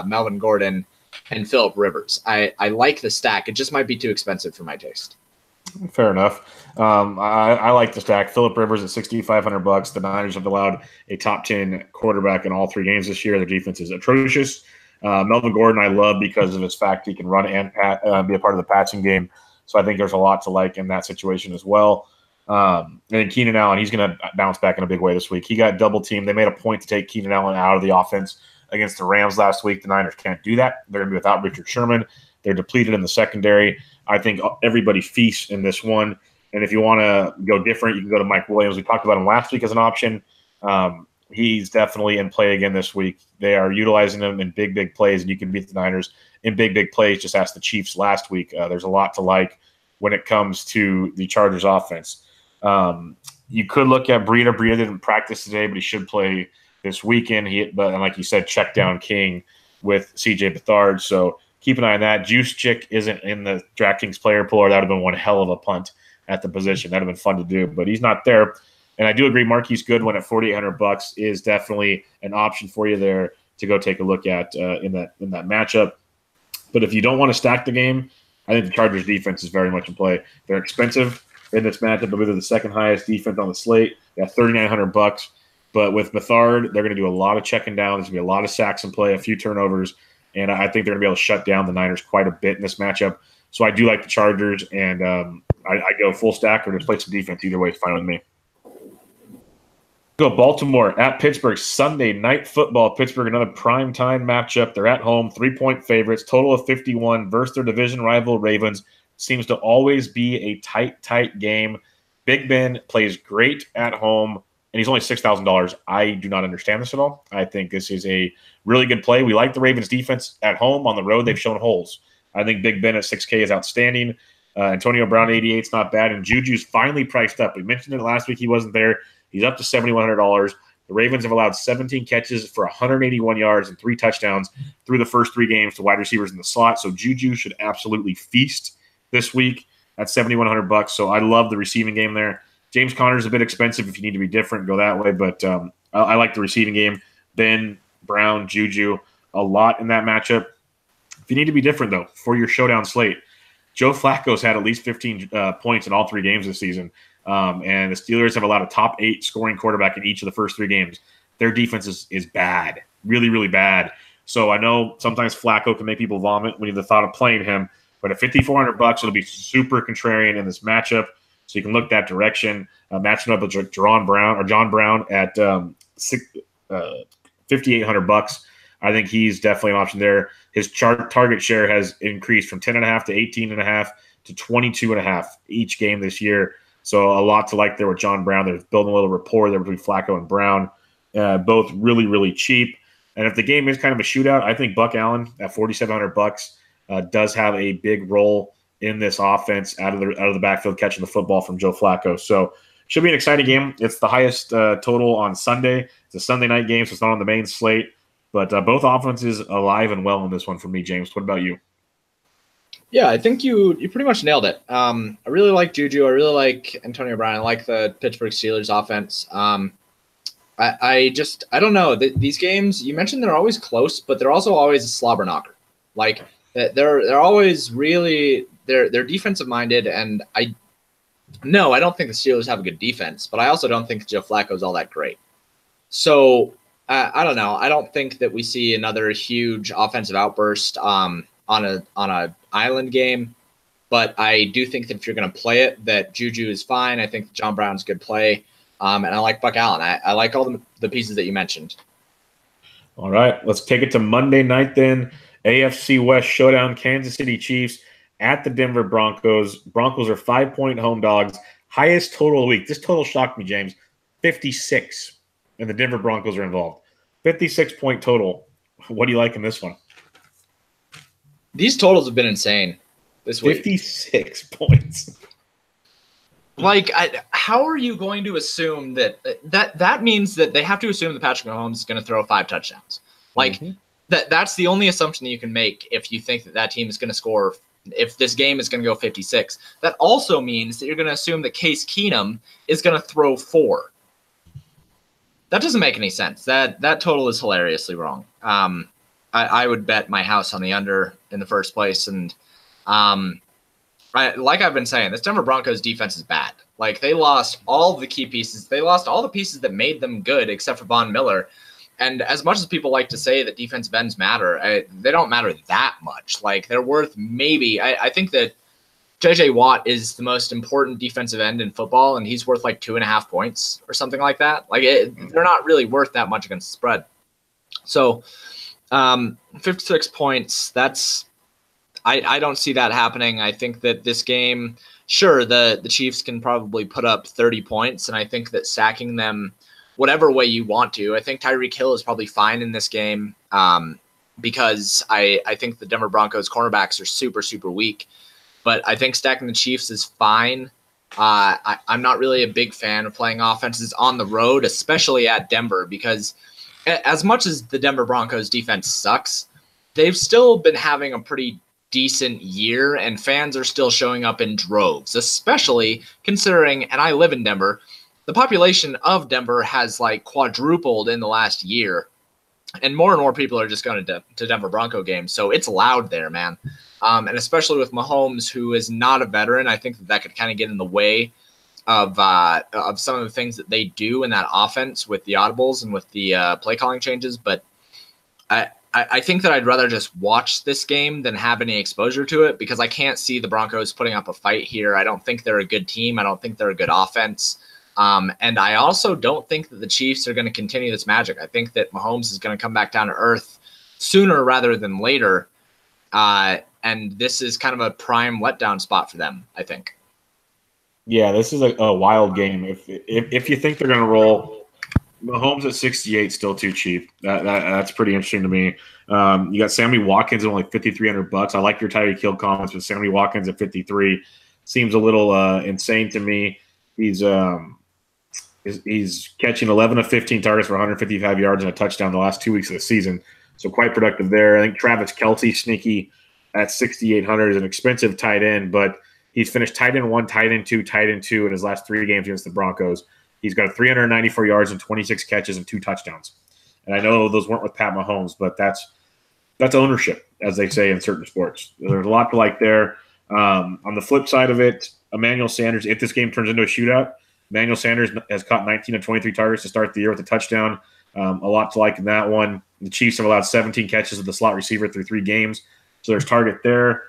Melvin Gordon, and Phillip Rivers. I like the stack. It just might be too expensive for my taste. Fair enough. I like the stack. Phillip Rivers at $6,500. The Niners have allowed a top 10 quarterback in all 3 games this year. Their defense is atrocious. Melvin Gordon I love because of his fact he can run and be a part of the passing game. So I think there's a lot to like in that situation as well. And then Keenan Allen, he's going to bounce back in a big way this week. He got double teamed. They made a point to take Keenan Allen out of the offense against the Rams last week. The Niners can't do that. They're going to be without Richard Sherman. They're depleted in the secondary. I think everybody feasts in this one. And if you want to go different, you can go to Mike Williams. We talked about him last week as an option. He's definitely in play again this week. They are utilizing him in big, big plays, and you can beat the Niners in big, big plays. Just ask the Chiefs last week. There's a lot to like when it comes to the Chargers offense. You could look at Breida. Breida didn't practice today, but he should play this weekend. But like you said, check down king with CJ Beathard. So keep an eye on that. Juice Chick isn't in the DraftKings player pool, or that would have been one hell of a punt at the position. That would have been fun to do, but he's not there. And I do agree, Marquise Goodwin at $4,800 is definitely an option for you there to go take a look at in that matchup. But if you don't want to stack the game, I think the Chargers defense is very much in play. They're expensive in this matchup. They're the second highest defense on the slate. They got $3,900. But with Methard, they're going to do a lot of checking down. There's going to be a lot of sacks in play, a few turnovers, and I think they're going to be able to shut down the Niners quite a bit in this matchup. So I do like the Chargers, and I go full stack or just play some defense. Either way is fine with me. Go Baltimore at Pittsburgh, Sunday Night Football. Pittsburgh, another primetime matchup. They're at home, 3-point favorites, total of 51 versus their division rival Ravens. Seems to always be a tight game. Big Ben plays great at home, and he's only $6,000. I do not understand this at all. I think this is a really good play. We like the Ravens defense at home. On the road, they've shown holes. I think Big Ben at 6K is outstanding. Antonio Brown, 88 is not bad, and Juju's finally priced up. We mentioned it last week. He wasn't there. He's up to $7,100. The Ravens have allowed 17 catches for 181 yards and 3 touchdowns through the first 3 games to wide receivers in the slot. So Juju should absolutely feast this week at $7,100. So I love the receiving game there. James Conner is a bit expensive if you need to be different, go that way. But I like the receiving game. Ben, Brown, Juju, a lot in that matchup. If you need to be different, though, for your showdown slate, Joe Flacco's had at least 15 points in all 3 games this season. And the Steelers have allowed a top 8 scoring quarterback in each of the first 3 games. Their defense is bad, really, really bad. So I know sometimes Flacco can make people vomit when you have the thought of playing him, but at $5,400, it'll be super contrarian in this matchup. So you can look that direction. Matching up with John Brown at $5,800. I think he's definitely an option there. His target share has increased from 10.5 to 18.5 to 22.5 each game this year. So a lot to like there with John Brown. They're building a little rapport there between Flacco and Brown. Both really, really cheap. And if the game is kind of a shootout, I think Buck Allen at $4,700 does have a big role in this offense out of the backfield catching the football from Joe Flacco. So should be an exciting game. It's the highest total on Sunday. It's a Sunday night game, so it's not on the main slate. But both offenses alive and well in this one for me, James. What about you? Yeah, I think you pretty much nailed it. I really like Juju. I really like Antonio Brown. I like the Pittsburgh Steelers offense. I don't know. These games, you mentioned they're always close, but they're also always a slobber knocker. Like they're always really they're defensive minded, and I don't think the Steelers have a good defense, but I also don't think Joe Flacco is all that great. So I don't know. I don't think that we see another huge offensive outburst on a island game, but I do think that if you're going to play it, that Juju is fine. I think John Brown's a good play, and I like Buck Allen. I like all the pieces that you mentioned. All right, let's take it to Monday night then. AFC West showdown, Kansas City Chiefs at the Denver Broncos. Broncos are 5-point home dogs. Highest total of the week. This total shocked me, James. 56, and the Denver Broncos are involved. 56-point total. What do you like in this one? These totals have been insane this week. 56 points. Like, how are you going to assume that means that they have to assume that Patrick Mahomes is going to throw 5 touchdowns? Like, that's the only assumption that you can make if you think that team is going to score, if this game is going to go 56. That also means that you're going to assume that Case Keenum is going to throw 4. That doesn't make any sense. That total is hilariously wrong. I would bet my house on the under in the first place. And like I've been saying, this Denver Broncos defense is bad. Like, they lost all the key pieces. They lost all the pieces that made them good except for Von Miller. And as much as people like to say that defensive ends matter, they don't matter that much. Like, they're worth maybe – I think that J.J. Watt is the most important defensive end in football, and he's worth like 2.5 points or something like that. Like, they're not really worth that much against the spread. So – 56 points. I don't see that happening. I think that this game, sure, the Chiefs can probably put up 30 points, and I think that sacking them whatever way you want to. I think Tyreek Hill is probably fine in this game because I think the Denver Broncos cornerbacks are super, super weak. But I think stacking the Chiefs is fine. I'm not really a big fan of playing offenses on the road, especially at Denver, because as much as the Denver Broncos defense sucks, they've still been having a pretty decent year, and fans are still showing up in droves, especially considering, and I live in Denver, the population of Denver has like quadrupled in the last year, and more people are just going to Denver Bronco games, so it's loud there, man. And especially with Mahomes, who is not a veteran, I think that could kind of get in the way of some of the things that they do in that offense with the audibles and with the play calling changes. But I think that I'd rather just watch this game than have any exposure to it, because I can't see the Broncos putting up a fight here. I don't think they're a good team. I don't think they're a good offense. And I also don't think that the Chiefs are going to continue this magic. I think that Mahomes is going to come back down to earth sooner rather than later. And this is kind of a prime letdown spot for them, I think. Yeah, this is a wild game. If you think they're going to roll, Mahomes at 68 still too cheap. That's pretty interesting to me. You got Sammy Watkins at only $5,300. I like your Tyreek Hill comments, but Sammy Watkins at 53 seems a little insane to me. He's catching 11 of 15 targets for 155 yards and a touchdown the last 2 weeks of the season, so quite productive there. I think Travis Kelce, sneaky at 6,800, is an expensive tight end, but he's finished tight end 1, tight end 2, tight end 2 in his last 3 games against the Broncos. He's got 394 yards and 26 catches and 2 touchdowns. And I know those weren't with Pat Mahomes, but that's ownership, as they say in certain sports. There's a lot to like there. On the flip side of it, Emmanuel Sanders, if this game turns into a shootout, Emmanuel Sanders has caught 19 of 23 targets to start the year with a touchdown. A lot to like in that one. The Chiefs have allowed 17 catches of the slot receiver through 3 games, so there's target there.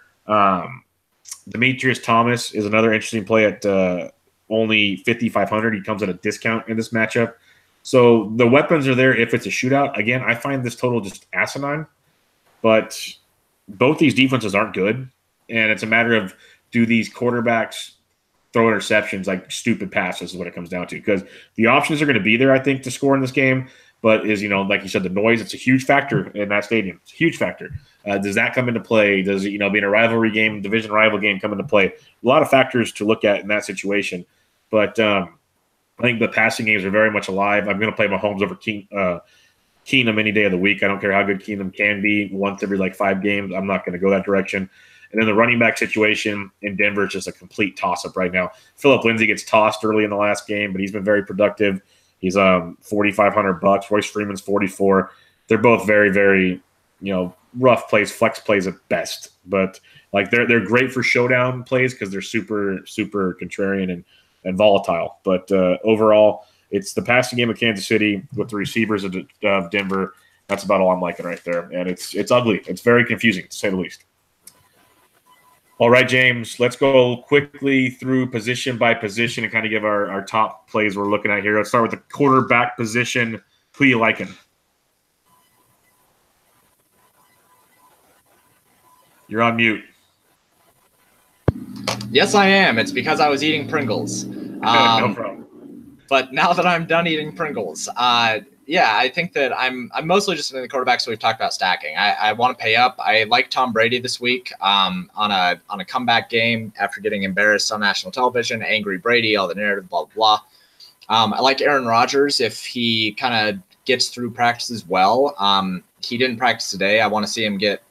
Demetrius Thomas is another interesting play at only 5,500. He comes at a discount in this matchup. So the weapons are there if it's a shootout. Again, I find this total just asinine, but both these defenses aren't good, and it's a matter of, do these quarterbacks throw interceptions like stupid passes is what it comes down to, because the options are going to be there, I think, to score in this game. But like you said, the noise, it's a huge factor in that stadium. It's a huge factor. Does that come into play? Does it, being a rivalry game, division rival game, come into play? A lot of factors to look at in that situation. But I think the passing games are very much alive. I'm going to play Mahomes over Keenum any day of the week. I don't care how good Keenum can be once every 5 games. I'm not going to go that direction. And then the running back situation in Denver is just a complete toss-up right now. Phillip Lindsay gets tossed early in the last game, but he's been very productive. He's $4,500. Royce Freeman's 44. They're both very, very, rough plays, flex plays at best. But they're great for showdown plays because they're super, super contrarian and volatile. But overall, it's the passing game of Kansas City with the receivers of Denver. That's about all I'm liking right there. And it's ugly. It's very confusing, to say the least. All right, James, let's go quickly through position by position and kind of give our top plays we're looking at here. Let's start with the quarterback position. Who you liking? You're on mute. Yes, I am. It's because I was eating Pringles. No problem. But now that I'm done eating Pringles, I think that I'm mostly just in the quarterback, so we've talked about stacking. I want to pay up. I like Tom Brady this week on a comeback game after getting embarrassed on national television. Angry Brady, all the narrative, blah, blah, blah. I like Aaron Rodgers if he kind of gets through practices well. He didn't practice today. I want to see him get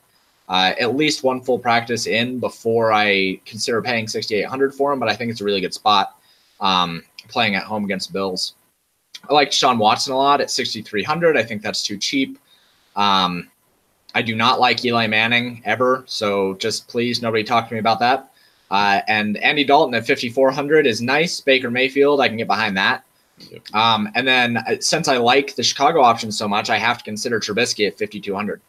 at least one full practice in before I consider paying $6,800 for him, but I think it's a really good spot playing at home against the Bills. I like Deshaun Watson a lot at $6,300. I think that's too cheap. I do not like Eli Manning ever, so just please nobody talk to me about that. And Andy Dalton at $5,400 is nice. Baker Mayfield, I can get behind that. And then since I like the Chicago option so much, I have to consider Trubisky at $5,200.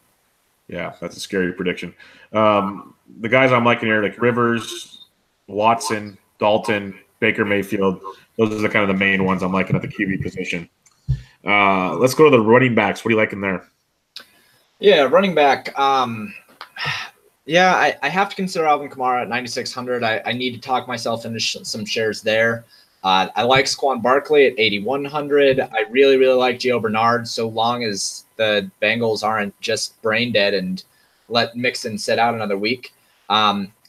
Yeah, that's a scary prediction. The guys I'm liking here, like Rivers, Watson, Dalton, Baker Mayfield. Those are the kind of the main ones I'm liking at the QB position. Let's go to the running backs. What are you liking there? Yeah, running back. I have to consider Alvin Kamara at $9,600. I need to talk myself into some shares there. I like Saquon Barkley at $8,100. I really, really like Gio Bernard, so long as the Bengals aren't just brain dead and let Mixon sit out another week.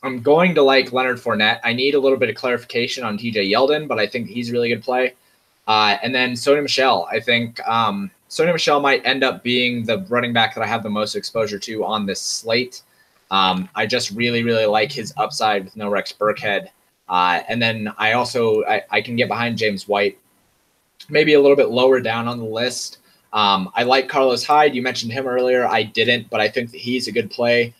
I'm going to like Leonard Fournette. I need a little bit of clarification on TJ Yeldon, but I think he's a really good play. And then Sony Michel. I think Sony Michel might end up being the running back that I have the most exposure to on this slate. I just really, really like his upside with no Rex Burkhead. And then I can get behind James White, maybe a little bit lower down on the list. I like Carlos Hyde. You mentioned him earlier. I didn't, but I think that he's a good play.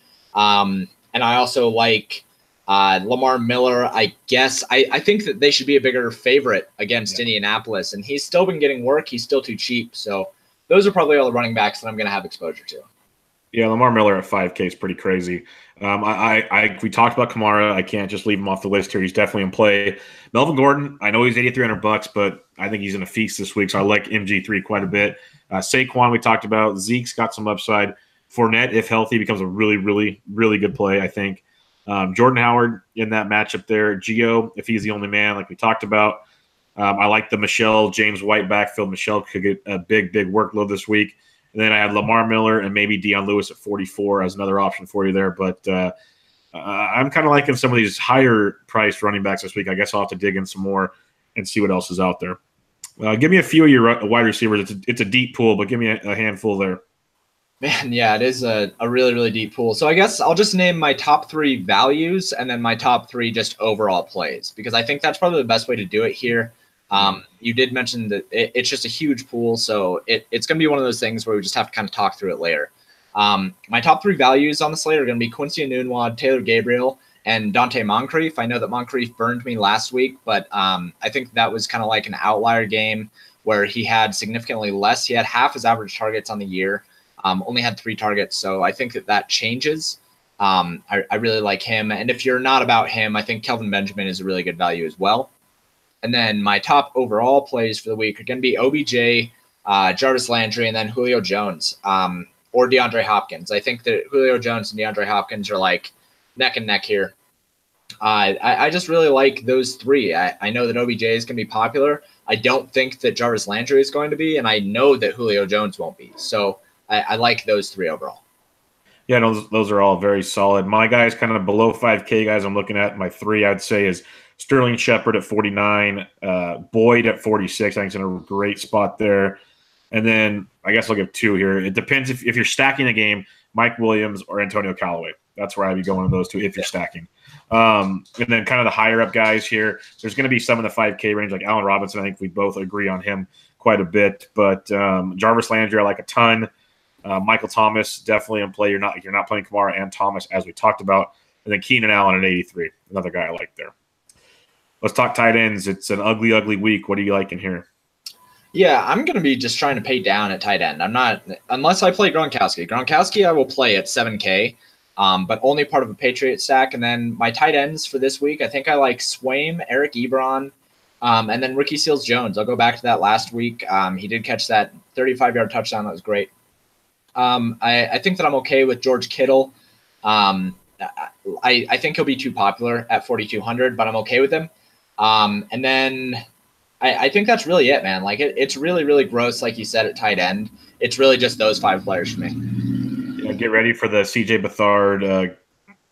And I also like Lamar Miller. I guess I think that they should be a bigger favorite against Indianapolis, and he's still been getting work. He's still too cheap. So those are probably all the running backs that I'm going to have exposure to. Yeah, Lamar Miller at 5K is pretty crazy. We talked about Kamara. I can't just leave him off the list here. He's definitely in play. Melvin Gordon, I know he's $8,300, but I think he's in a feast this week, so I like MG3 quite a bit. Saquon, we talked about. Zeke's got some upside. Fournette, if healthy, becomes a really, really, really good play, I think. Jordan Howard in that matchup there. Gio, if he's the only man, like we talked about. I like the Michelle James White backfield. Michelle could get a big, big workload this week. And then I have Lamar Miller and maybe Deion Lewis at 44 as another option for you there. But I'm kind of liking some of these higher-priced running backs this week. I guess I'll have to dig in some more and see what else is out there. Give me a few of your wide receivers. It's a deep pool, but give me a handful there. Man, yeah, it is a really, really deep pool. So I guess I'll just name my top 3 values and then my top 3 just overall plays, because I think that's probably the best way to do it here. You did mention that it's just a huge pool, so it's going to be one of those things where we just have to kind of talk through it later. My top 3 values on the slate are going to be Quincy Enunwa, Taylor Gabriel, and Dante Moncrief. I know that Moncrief burned me last week, but I think that was kind of like an outlier game where he had significantly less. He had half his average targets on the year, only had 3 targets, so I think that changes. I really like him, and if you're not about him, I think Kelvin Benjamin is a really good value as well. And then my top overall plays for the week are going to be OBJ, Jarvis Landry, and then Julio Jones or DeAndre Hopkins. I think that Julio Jones and DeAndre Hopkins are like neck and neck here. I just really like those 3. I know that OBJ is going to be popular. I don't think that Jarvis Landry is going to be, and I know that Julio Jones won't be. So I like those 3 overall. Yeah, those are all very solid. My guys, kind of below 5K guys, I'm looking at my 3, I'd say, is Sterling Shepard at 49, Boyd at 46. I think it's in a great spot there. And then I guess I'll give 2 here. It depends if you're stacking a game, Mike Williams or Antonio Callaway. That's where I'd be going with those 2 if you're stacking. And then kind of the higher up guys here, there's going to be some in the 5K range, like Allen Robinson. I think we both agree on him quite a bit. But Jarvis Landry I like a ton. Michael Thomas definitely in play. You're not playing Kamara and Thomas, as we talked about. And then Keenan Allen at 83, another guy I like there. Let's talk tight ends. It's an ugly, ugly week. What do you like in here? Yeah, I'm going to be just trying to pay down at tight end. I'm not – unless I play Gronkowski. Gronkowski I will play at 7K, but only part of a Patriot stack. And then my tight ends for this week, I think I like Swaim, Eric Ebron, and then Ricky Seals-Jones. I'll go back to that last week. He did catch that 35-yard touchdown. That was great. I think that I'm okay with George Kittle. I think he'll be too popular at 4,200, but I'm okay with him. And then I think that's really it, man. Like it's really, really gross, like you said, at tight end. It's really just those 5 players for me. Yeah, get ready for the CJ Beathard,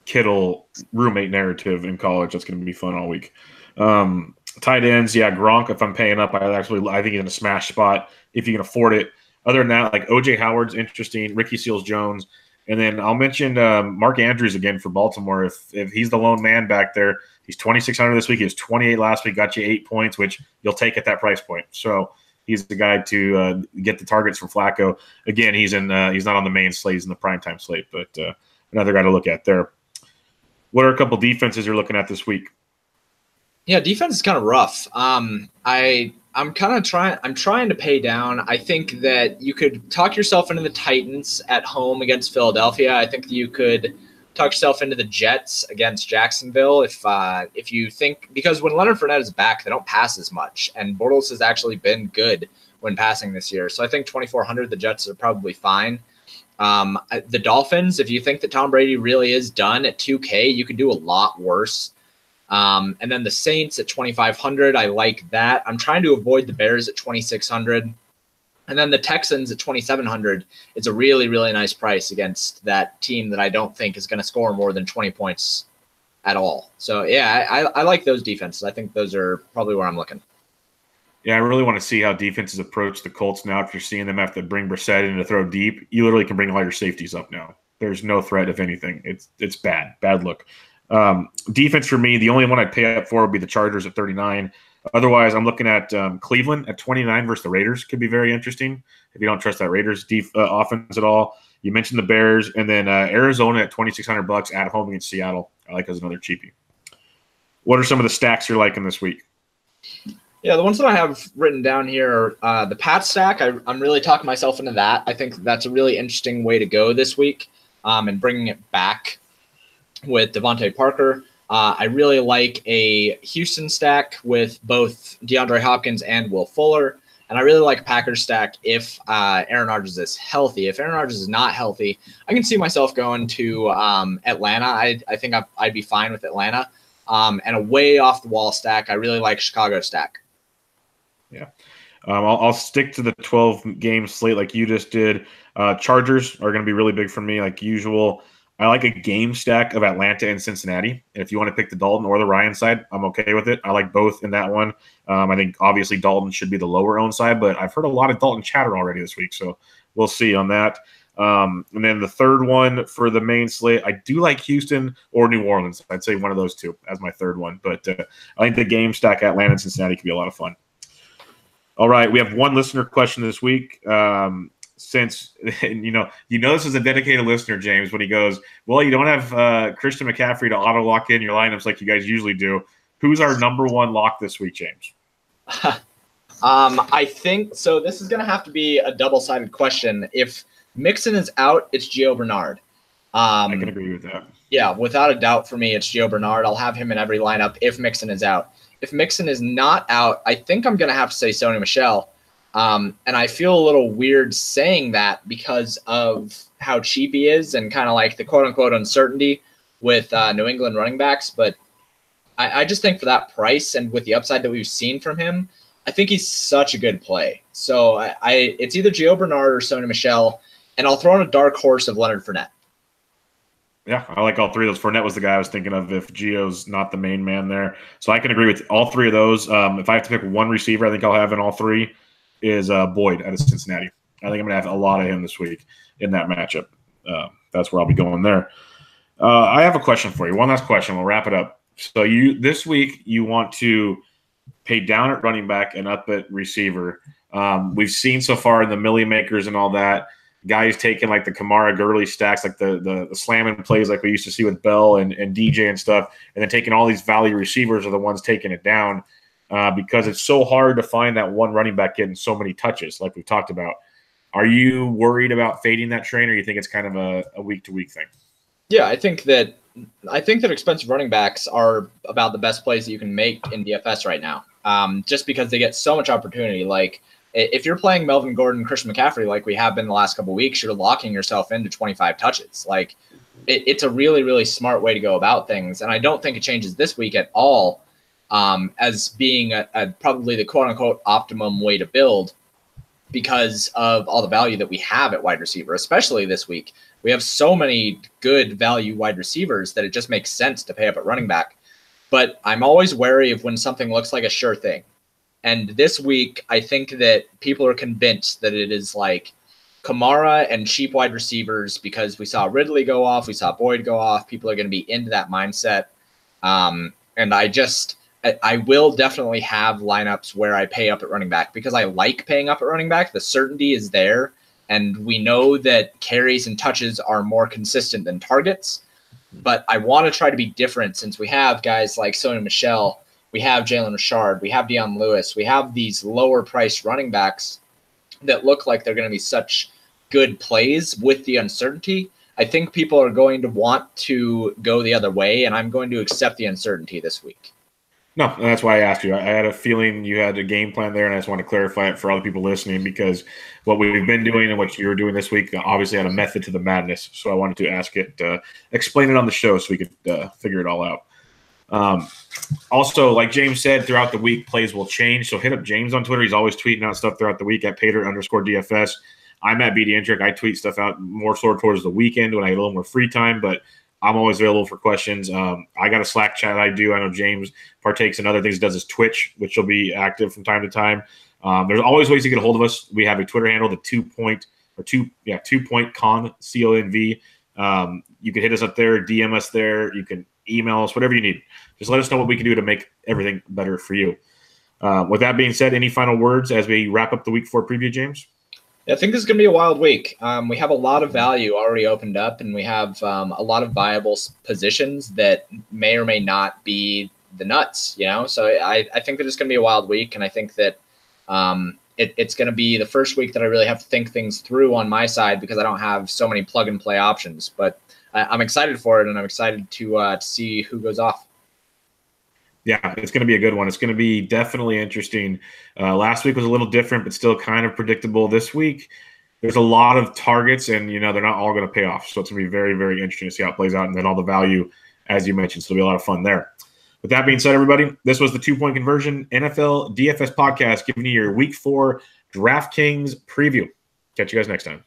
Kittle roommate narrative in college. That's going to be fun all week. Tight ends, yeah, Gronk, if I'm paying up, I think he's in a smash spot if you can afford it. Other than that, like OJ Howard's interesting, Ricky Seals-Jones. And then I'll mention Mark Andrews again for Baltimore. If he's the lone man back there, he's 2,600 this week. He was 28 last week, got you 8 points, which you'll take at that price point. So he's the guy to get the targets from Flacco. Again, he's not on the main slate, he's in the primetime slate, but another guy to look at there. What are a couple defenses you're looking at this week? Yeah, defense is kind of rough. I'm trying to pay down. I think that you could talk yourself into the Titans at home against Philadelphia. I think that you could talk yourself into the Jets against Jacksonville if you think, because when Leonard Fournette is back, they don't pass as much, and Bortles has actually been good when passing this year. So I think 2,400, the Jets are probably fine. The Dolphins, if you think that Tom Brady really is done at 2K, you could do a lot worse. And then the Saints at 2,500, I like that. I'm trying to avoid the Bears at 2,600. And then the Texans at 2,700. It's a really, really nice price against that team that I don't think is going to score more than 20 points at all. So, yeah, I like those defenses. I think those are probably where I'm looking. Yeah, I really want to see how defenses approach the Colts now. If you're seeing them have to bring Brissett in to throw deep, you literally can bring all your safeties up now. There's no threat, if anything. It's bad look. Defense for me, the only one I'd pay up for would be the Chargers at 39. Otherwise, I'm looking at Cleveland at 29 versus the Raiders. Could be very interesting if you don't trust that Raiders offense at all. You mentioned the Bears, and then Arizona at $2,600 at home against Seattle. I like as another cheapie. What are some of the stacks you're liking this week? Yeah, the ones that I have written down here are the Pat stack. I'm really talking myself into that. I think that's a really interesting way to go this week, and bringing it back with Devontae Parker. I really like a Houston stack with both DeAndre Hopkins and Will Fuller. And I really like Packers stack if Aaron Rodgers is healthy. If Aaron Rodgers is not healthy, I can see myself going to Atlanta. I think I'd be fine with Atlanta. And a way off the wall stack, I really like Chicago stack. Yeah. I'll stick to the 12-game slate like you just did. Chargers are going to be really big for me like usual. I like a game stack of Atlanta and Cincinnati. And if you want to pick the Dalton or the Ryan side, I'm okay with it. I like both in that one. I think obviously Dalton should be the lower owned side, but I've heard a lot of Dalton chatter already this week, so we'll see on that. And then the third one for the main slate, I do like Houston or New Orleans. I'd say one of those two as my third one. But I think the game stack Atlanta and Cincinnati could be a lot of fun. All right, we have one listener question this week. Since you know this is a dedicated listener, James, when he goes, well, you don't have Christian McCaffrey to auto lock in your lineups like you guys usually do. Who's our number one lock this week, James? I think so. This is going to have to be a double-sided question. If Mixon is out, it's Gio Bernard. I can agree with that. Yeah, without a doubt for me, it's Gio Bernard. I'll have him in every lineup if Mixon is out. If Mixon is not out, I think I'm going to have to say Sony Michel. And I feel a little weird saying that because of how cheap he is and kind of like the quote-unquote uncertainty with New England running backs. But I just think for that price and with the upside that we've seen from him, I think he's such a good play. So it's either Gio Bernard or Sony Michel, and I'll throw in a dark horse of Leonard Fournette. Yeah, I like all three of those. Fournette was the guy I was thinking of if Gio's not the main man there. So I can agree with all three of those. If I have to pick one receiver, I think I'll have in all three is Boyd out of Cincinnati. I think I'm going to have a lot of him this week in that matchup. That's where I'll be going there. I have a question for you. One last question. We'll wrap it up. So this week you want to pay down at running back and up at receiver. We've seen so far in the Millie Makers and all that, guys taking like the Kamara Gurley stacks, like the slamming plays like we used to see with Bell and DJ and stuff, and then taking all these value receivers are the ones taking it down. Because it's so hard to find that one running back getting so many touches, like we've talked about. Are you worried about fading that train, or you think it's kind of a week-to-week thing? Yeah, I think that expensive running backs are about the best plays that you can make in DFS right now, just because they get so much opportunity. Like if you're playing Melvin Gordon, Christian McCaffrey, like we have been the last couple of weeks, you're locking yourself into 25 touches. Like it's a really, really smart way to go about things, and I don't think it changes this week at all. As being a probably the quote-unquote optimum way to build because of all the value that we have at wide receiver, especially this week. We have so many good value wide receivers that it just makes sense to pay up at running back. But I'm always wary of when something looks like a sure thing. And this week, I think that people are convinced that it is like Kamara and cheap wide receivers because we saw Ridley go off, we saw Boyd go off. People are going to be into that mindset. And I will definitely have lineups where I pay up at running back because I like paying up at running back. The certainty is there, and we know that carries and touches are more consistent than targets. But I want to try to be different since we have guys like Sony Michel, we have Jalen Richard, we have Dion Lewis, we have these lower-priced running backs that look like they're going to be such good plays with the uncertainty. I think people are going to want to go the other way, and I'm going to accept the uncertainty this week. No, and that's why I asked you. I had a feeling you had a game plan there, and I just want to clarify it for other people listening because what we've been doing and what you were doing this week obviously had a method to the madness. So I wanted to ask it, explain it on the show so we could figure it all out. Also, like James said, throughout the week, plays will change. So hit up James on Twitter. He's always tweeting out stuff throughout the week at Pater_DFS. I'm at BD Intric. I tweet stuff out more sort of towards the weekend when I get a little more free time, but I'm always available for questions. I got a Slack chat I do. I know James partakes in other things, does his Twitch, which will be active from time to time. There's always ways to get a hold of us. We have a Twitter handle, the 2-point con, CONV. You can hit us up there, DM us there. You can email us, whatever you need. Just let us know what we can do to make everything better for you. With that being said, any final words as we wrap up the week 4 preview, James? I think this is going to be a wild week. We have a lot of value already opened up, and we have a lot of viable positions that may or may not be the nuts, So I think that it's going to be a wild week, and I think that it's going to be the first week that I really have to think things through on my side because I don't have so many plug-and-play options. But I'm excited for it, and I'm excited to see who goes off. Yeah, it's going to be a good one. It's going to be definitely interesting. Last week was a little different, but still kind of predictable. This week, there's a lot of targets, and they're not all going to pay off. So it's going to be very, very interesting to see how it plays out, and then all the value, as you mentioned. So it'll be a lot of fun there. With that being said, everybody, this was the 2 Point Conversion NFL DFS podcast, giving you your Week 4 DraftKings preview. Catch you guys next time.